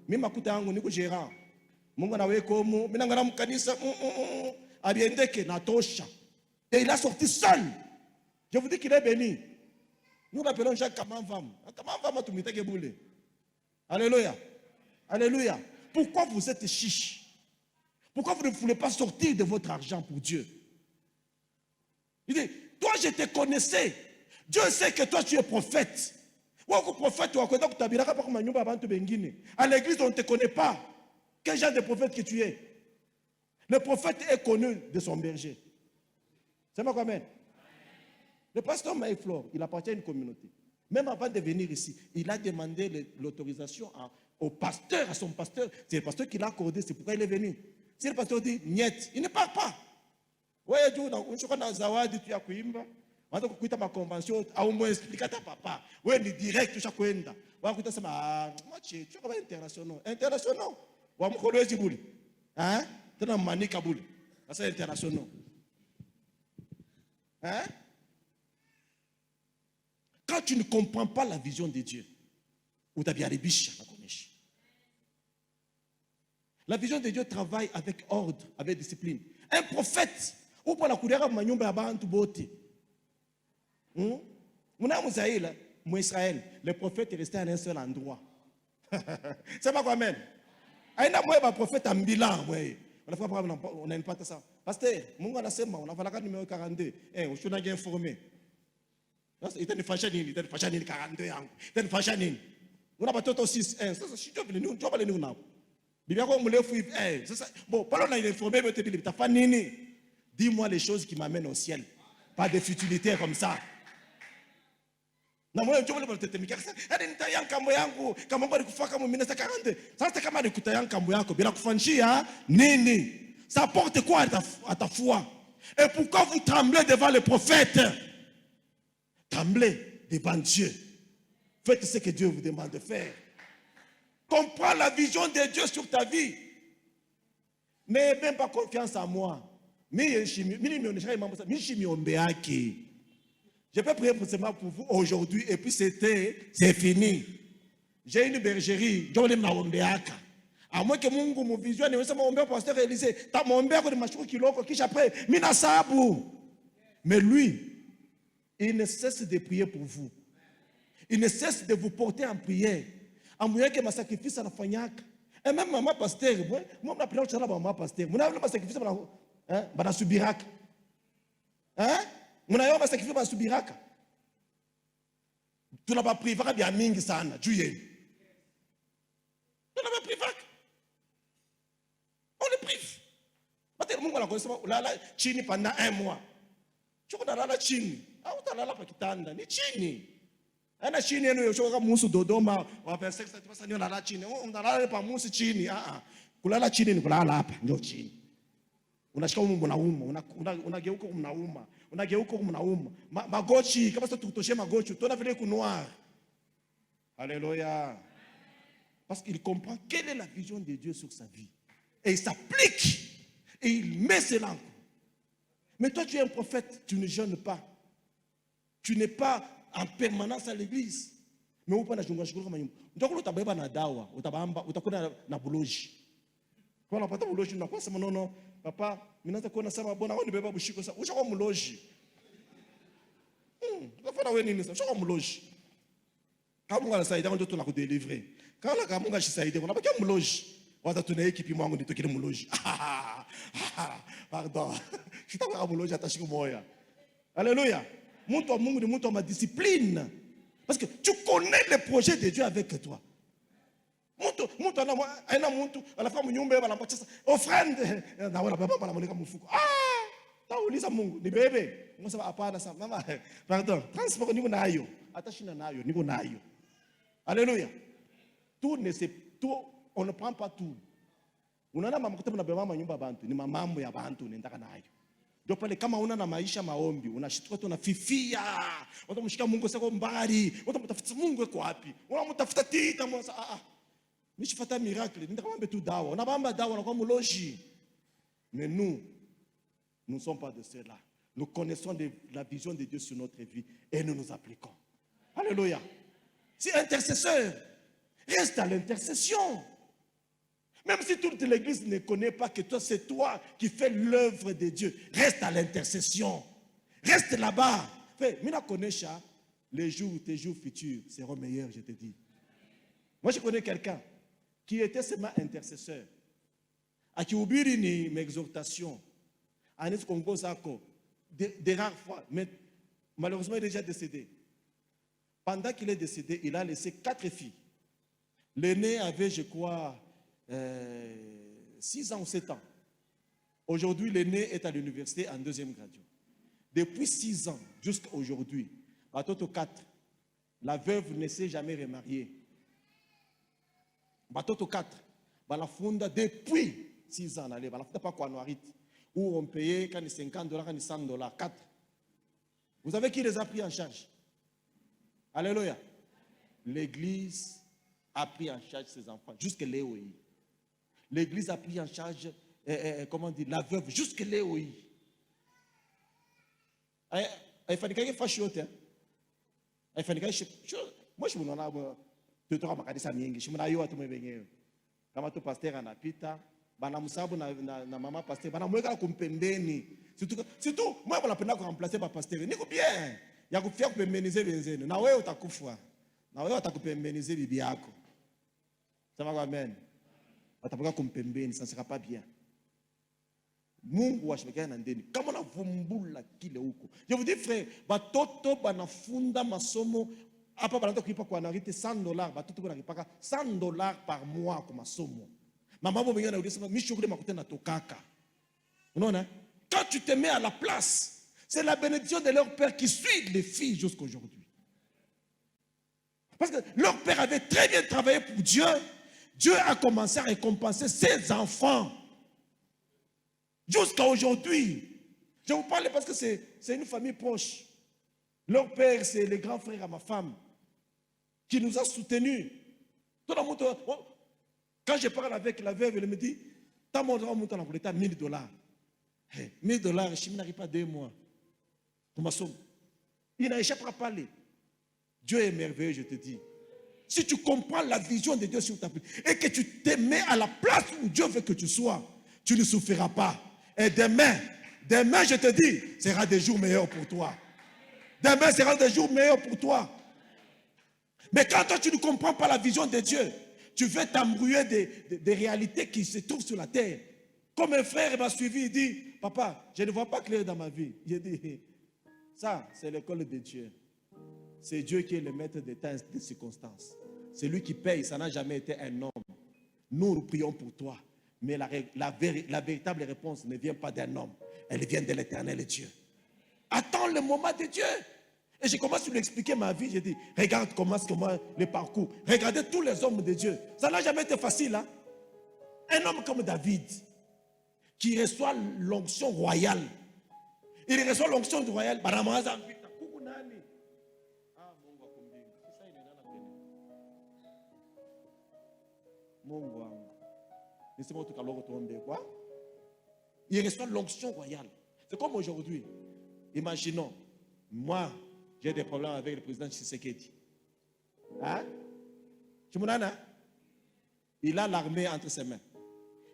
Mimi makuta yangu niko gérant. Mungu na weko mu, mimi ngana mkanisa abiendeke na tosha. Et il a sorti seul. Je vous dis qu'il est béni. Nous l'appelons Jacques Kamanvam. Kamanvam tu miteke boule. Alléluia. Alléluia. Pourquoi vous êtes chiche? Pourquoi vous ne voulez pas sortir de votre argent pour Dieu? Il dit, toi je te connaissais. Dieu sait que toi tu es prophète. À l'église on ne te connaît pas. Quel genre de prophète que tu es? Le prophète est connu de son berger. C'est moi quand même. Le pasteur Maïflore, il appartient à une communauté. Même avant de venir ici, il a demandé l'autorisation au pasteur, à son pasteur. C'est le pasteur qui l'a accordé, c'est pourquoi il est venu. Si le pasteur dit niet, il ne part pas. Oui, tu as on va kuita ma convention au moins expliquer ta papa. Oui, ni direct tu chakwenda. Wa kuita sama tu vas international. International. Wa mkolwezi buli. Hein? Tena manika buli. Ça international. Hein? Quand tu ne comprends pas la vision de Dieu, ou tabiaribisha na koneshi. La vision de Dieu travaille avec ordre, avec discipline. Un prophète, ou pour la couleur de manyumba abantu bote. Mon Israël, le prophète est resté à un seul endroit. C'est pas quoi même. Il y a un prophète en bilan. On n'a pas ça. Pasteur, on a fait le numéro 42. On suis informé. Il était une fashion, il était une fashion 42 ans. Il était une fashion. On a pas tout 6. C'est ça, je suis venu, nous allons nous now. Bon, parlons là, il est informé, mais tu as fait nini. Dis-moi les choses qui m'amènent au ciel. Pas de futilité comme ça. Na moyo njoo bali tetemeka sasa hadi nitayanka kambo yangu kama ngoni kufa kama 1940 sasa kama nikutayanka kambo yako bila kufanjia nini ça apporte quoi à ta foi? Et pourquoi vous tremblez devant les prophètes? Tremblez devant Dieu. Faites ce que Dieu vous demande de faire. Comprends la vision de Dieu sur ta vie. N'ayez même pas confiance en moi. Je peux prier pour vous aujourd'hui et puis c'est fini. J'ai une bergerie, à moins que mon vision ne soit mon pasteur Élysée, t'as mon père de machou qui l'offre qui j'appelle Minasabu. Mais lui, il ne cesse de prier pour vous. Il ne cesse de vous porter en prière. En moyen que ma sacrifice à la fagnac. Et même maman pasteur, moi je prie à maman pasteur. Mon avis ma sacrifice à la subirak. Hein? Mon avis ma sacrifice à la subirak. Tu n'as pas privé bien mingi sana, tu es. Tu n'as pas privé. On le prive. Maintenant, mon gars, on a chini pendant 1 mois. Tu connais la chini. Ah, on a la pakitanda, ni chini. Ana chini yenu yoshoka musu Dodoma wa pesa sasa pesa ndio lala chini. Unalala pa musu chini. Kulala chini ni kulala hapa ndio chini. Unashika umu unauma, unageuka unauma. Unageuka unauma. Magochi kama sasa tukutoshe magochi, utaona vile kunoir. Alléluia. Parce qu'il comprend quelle est la vision de Dieu sur sa vie. Et il s'applique. Et il met cela en. Mais toi tu es un prophète, tu ne jeûnes pas. Tu n'es pas en permanence à l'église. Mais où pas na junga shukuru kama nyumba. Ndio utabeba na dawa, utakuwa na buloji. Kwa unapata buloji unakuwa sema no papa, mimi naanza kuona sema bona wewe nibeba bushiko sasa. Ushakuwa mloji. Unafanya wewe nini sasa? Ushakuwa mloji. Kama Mungu anasaidia ndio tunakudeliver. Kama Mungu ashisaidia unabakia mloji. Waza tuna ekipi mwangu ndio kile mloji. Pardon. Sitakuwa mloji hata siku moja. Alléluia. Montre au monde, montre ma discipline. Parce que tu connais le projet de Dieu avec toi. Montre à la femme nyumba bala mpatisa offrande na wala baba bala moleka mfuko. Tauliza Mungu ni bebe. Unasema hapana sana mama. Pardon. Transport niko nayo. Hata shina nayo, niko nayo. Alléluia. Tout on ne prend pas tout. Unaona mama kutana na baba nyumba bantu, ni mamambo ya bantu nendaka nayo. Ndio pale kama una na maisha maombi, unashituka tu unafifia. Utamshika Mungu sako mbali, utamtafuta Mungu yuko wapi? Unamtafuta tita mwanza nishifata miracle, nitakwambia tu dawa. Unabamba dawa na kwa mloji. Mais nous ne sommes pas de cela. Nous connaissons la vision de Dieu sur notre vie et nous nous appliquons. Alléluia. Si intercesseur, reste à l'intercession. Même si toute l'église ne connaît pas que toi, c'est toi qui fais l'œuvre de Dieu. Reste à l'intercession. Reste là-bas. Mina connais les jours, tes jours futurs seront meilleurs, je te dis. Moi, je connais quelqu'un qui était seulement intercesseur. À qui oublie mes exhortations. À ce qu'on pose des rares fois. Mais malheureusement, il est déjà décédé. Pendant qu'il est décédé, il a laissé 4 filles. L'aîné avait, je crois, 6 ans ou 7 ans. Aujourd'hui, l'aîné est à l'université en 2e graduat. Depuis 6 ans jusqu'à aujourd'hui, à Toto 4, la veuve ne s'est jamais remariée. À Toto 4, la fonda depuis 6 ans, la fonda pas quoi noirit, où on payait quand $50, quand $100, 4. Vous savez qui les a pris en charge? Alléluia. L'église a pris en charge ses enfants, jusqu'à l'EOI. L'église a pris en charge, comment dire, la veuve, jusqu'à l'EOI. Il fallait qu'il fasse chose. Il fallait qu'il fasse chose. Moi, je me donne deux, trois makadi sa mingi. Je me donne yo atume benye. Kama tu pasteur anapita, bana musabu na mama pasteur, bana mweka kumpembeni. Surtout, moi on napenda ko remplacer ba pasteur. Niko bien. Ya kufia kupembenize benzenu. Na wewe utakufa. Na wewe utakupembenize bibi yako. Sema amen. Watapoka kumpembeni, ça ne sera pas bien. Mungu washimekana na ndeni. Kama unavumbula kile huko. Je vous dis frère, batoto banafunda masomo hapa banataka kulipa kwa narite $100, batoto banalipaka $100 par mois kwa masomo. Mama bo bengana udisema mishukule makute na tokaka. Unaona? Quand tu te mets à la place, c'est la bénédiction de leur père qui suit les filles jusqu'à aujourd'hui. Parce que leur père avait très bien travaillé pour Dieu. Dieu a commencé à récompenser ses enfants. Jusqu'à aujourd'hui. Je vous parle parce que c'est une famille proche. Leur père, c'est le grand frère à ma femme qui nous a soutenus. Quand je parle avec la veuve, elle me dit, t'as mon droit à monter en $1,000. $1,000, je n'arrive pas 2 mois. Il n'échappera pas parler. Dieu est merveilleux, je te dis. Si tu comprends la vision de Dieu sur ta vie et que tu te mets à la place où Dieu veut que tu sois, tu ne souffriras pas. Et demain, je te dis, sera des jours meilleurs pour toi. Demain sera des jours meilleurs pour toi. Mais quand toi tu ne comprends pas la vision de Dieu, tu veux t'embrouiller des réalités qui se trouvent sur la terre. Comme un frère m'a suivi, il dit, papa, je ne vois pas clair dans ma vie. J'ai dit, ça, c'est l'école de Dieu. C'est Dieu qui est le maître des temps et des circonstances. C'est lui qui paye, ça n'a jamais été un homme. Nous prions pour toi. Mais la véritable réponse ne vient pas d'un homme. Elle vient de l'éternel Dieu. Attends le moment de Dieu. Et je commence à lui expliquer ma vie. Je dis, regarde comment le parcours. Regardez tous les hommes de Dieu. Ça n'a jamais été facile. Hein? Un homme comme David, qui reçoit l'onction royale. Il reçoit l'onction royale. Il reçoit l'onction royale. C'est comme aujourd'hui. Imaginons, moi, j'ai des problèmes avec le président Tshisekedi. Hein? Il a l'armée entre ses mains.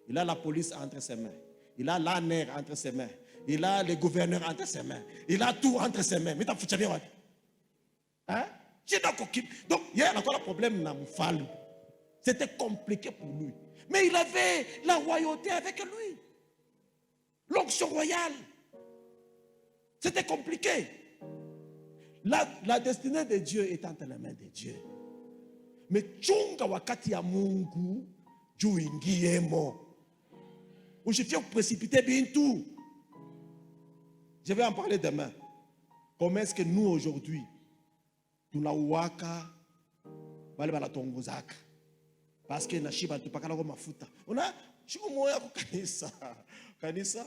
Il a la police entre ses mains. Il a l'ANR entre ses mains. Il a les gouverneurs entre ses mains. Il a tout entre ses mains. Hein? Donc, il y a encore un problème dans Moufalou. C'était compliqué pour lui. Mais il avait la royauté avec lui. L'onction royale. C'était compliqué. La destinée de Dieu est entre les mains de Dieu. Mais tchunga wakati ya Mungu juu ingiemo. Usifie précipiter bintu. Je vais en parler demain. Comment est-ce que nous aujourd'hui tunauwaka wale banatongozaka? Parce que nashiba tupakala kwa mafuta. Una siku moja kwa kanisa. Kanisa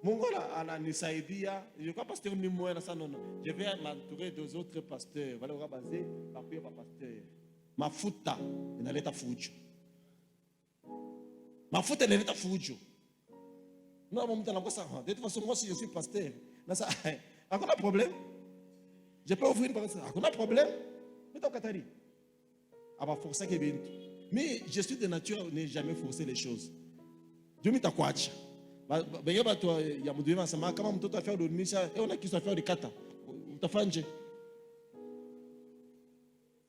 Mungu ananisaidia. Je crois pasteur ni moja na sana. Je vais m'entourer des autres pasteurs. Wale wa basé par pasteur. Mafuta inaleta fujo. Mafuta inaleta fujo. Non, mon mtana kwa ça. De toute façon moi si je suis pasteur, na ça akona problème. Je peux ouvrir une parole. Akona problème. Mais toi katari. Aba forcer que bintu. Mais je suis de nature, ne jamais forcer les choses. Dieu m'a kuacha. Benye bato ya mudui wanasema kama mtoto afya udumisha, ona kisu afya ulikata. Utafanje.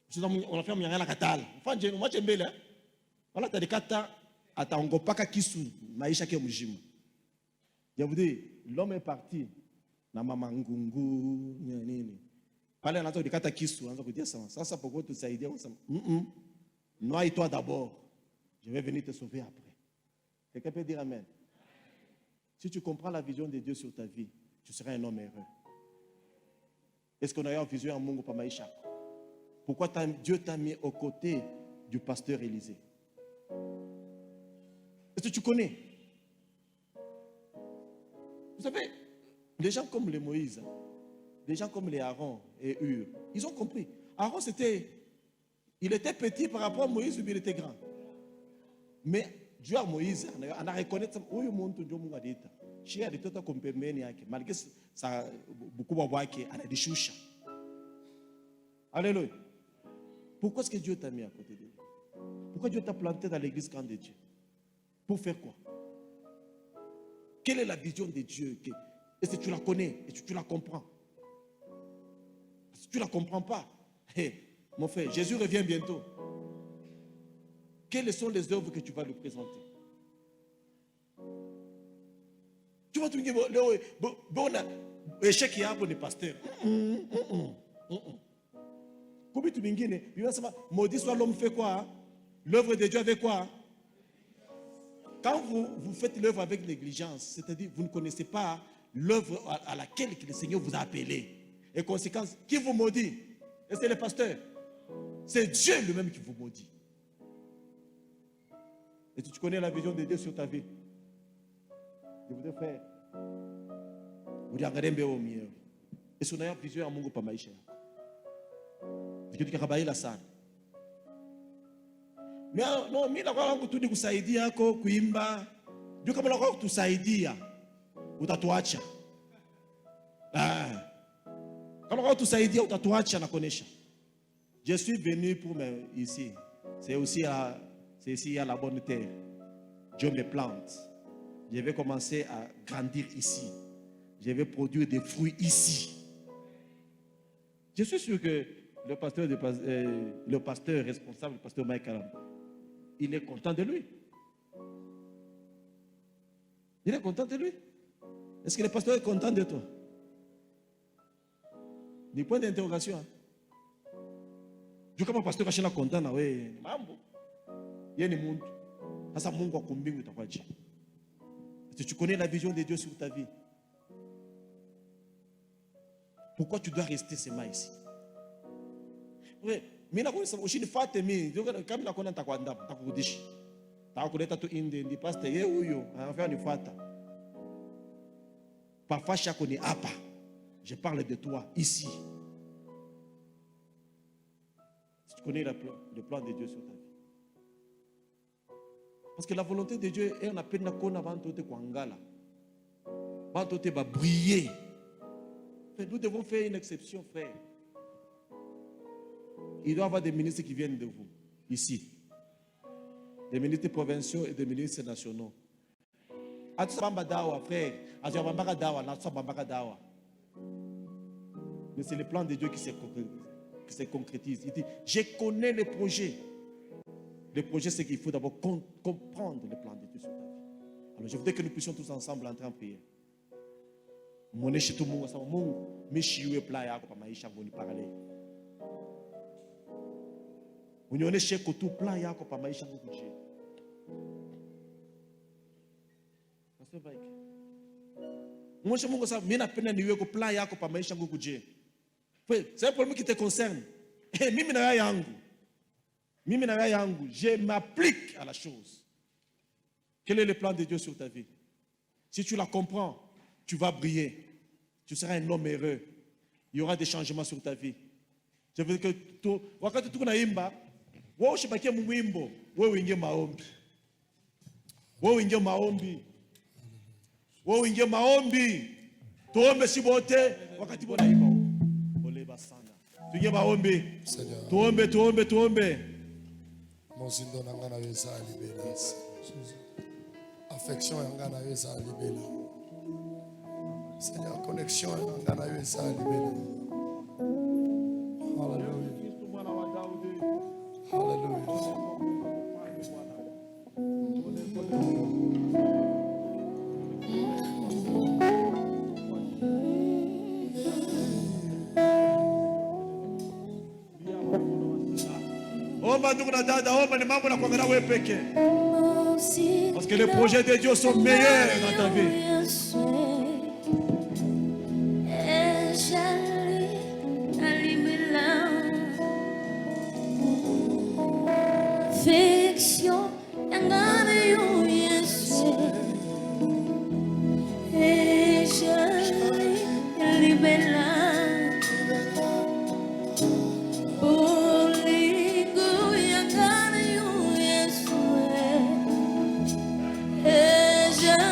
Sasa unafanya mnyang'ala katala. Ufanje mwache mbele. Wala talikata ataongopaka kisu maisha yake mjima. Je vous dis, l'homme est parti na mama ngungu nini. Pale anaanza kulikata kisu, anaanza kutia sawa. Sasa pourquoi tusaidia unasema noie-toi d'abord. Je vais venir te sauver après. Quelqu'un peut dire amen. Si tu comprends la vision de Dieu sur ta vie, tu seras un homme heureux. Est-ce qu'on a eu une vision en Mungu pa maisha? Pourquoi Dieu t'a mis aux côtés du pasteur Élisée? Est-ce que tu connais? Vous savez, des gens comme les Moïse, des gens comme les Aaron et Hur, ils ont compris. Aaron, il était petit par rapport à Moïse, mais il était grand. Mais Dieu a Moïse, on a reconnu ça. Oui, mon Dieu, mon Dieu, Chia de tota kompemeni yake. Malgré ça, beaucoup de voix qui a des choucha. Alléluia. Pourquoi est-ce que Dieu t'a mis à côté de lui? Pourquoi Dieu t'a planté dans l'église camp de Dieu? Pour faire quoi? Quelle est la vision de Dieu? Est-ce que tu la connais? Est-ce que tu la comprends? Si tu ne la comprends pas, hey, mon frère, Jésus revient bientôt. Quelles sont les œuvres que tu vas lui présenter? Tu vas te dire, bon, échec y a pour les pasteurs. Comment tu me dis, maudit soit l'homme fait quoi? L'œuvre de Dieu avec quoi? Quand vous faites l'œuvre avec négligence, c'est-à-dire vous ne connaissez pas l'œuvre à laquelle le Seigneur vous a appelé. Et conséquence, qui vous maudit? Et c'est le pasteur. C'est Dieu lui-même qui vous maudit. Et tu connais la vision de Dieu sur ta vie. Je voudrais faire. Vous regardez au mieux. Et si on a une vision à Mungu pa maisha. Vikitu kikabaila sana. No, mimi nakuwa wangu tu ni kusaidia yako kuimba. Ndio kama nakuwa kutusaidia utatuacha. Kama nakuwa kutusaidia utatuacha na kuonesha. Je suis venu pour ici. C'est aussi ici à la bonne terre. Dieu me plante. Je vais commencer à grandir ici. Je vais produire des fruits ici. Je suis sûr que le pasteur responsable, le pasteur Mike Alam, il est content de lui. Il est content de lui. Est-ce que le pasteur est content de toi? Des points d'interrogation. Je comme le pasteur est content, oui. Il y a des gens. Ça, Mungu akumbingu itakuwa je. Si tu connais la vision de Dieu sur ta vie, pourquoi tu dois rester seulement ici? Oui, mais na kunisa ushini fate mimi, kama nakona nitakwenda nitakurudisha. Nitakuleta tu inde ndi pastor yeye huyo, anafanya nifuata. Parfois chako ni hapa. Je parle de toi ici. Si tu connais le plan de Dieu sur ta vie. Parce que la volonté de Dieu est en appel à qu'on avant tout kwangala. Avant tout va briller. Nous devons faire une exception, frère. Il doit y avoir des ministres qui viennent de vous, ici. Des ministres provinciaux et des ministres nationaux. Frère, mais c'est le plan de Dieu qui se concrétise. Il dit, je connais les projets. Le projet, c'est qu'il faut d'abord comprendre le plan de Dieu sur ta vie. Alors, je voudrais que nous puissions tous ensemble entrer en prière. Mon échec tout le monde, mais je suis là, je ne sais pas parler. On est échec tout plan, je ne sais pas maïcha bouger. Pasteur Mike. Moi, je ne sais pas, mais je ne sais pas plan, je ne sais pas maïcha bouger. C'est un problème qui te concerne. Et je m'applique à la chose. Quel est le plan de Dieu sur ta vie? Si tu la comprends, tu vas briller. Tu seras un homme heureux. Il y aura des changements sur ta vie. Je veux que tu, wakati tu kuna imba, wewe ushibakie mwimbo, wewe uingie maombi. Wewe uingie maombi. Wewe uingie maombi. Tuombe si wote wakati bona imba. Oleba sana. Tuingie maombi. Tuombe. Mozindo na ngana yesa libela. Affection ya ngana yesa libela. Seigneur, connexion ya ngana yesa libela. Hallelujah. Hallelujah. Parce que les projets de Dieu sont meilleurs dans ta vie. Yeah.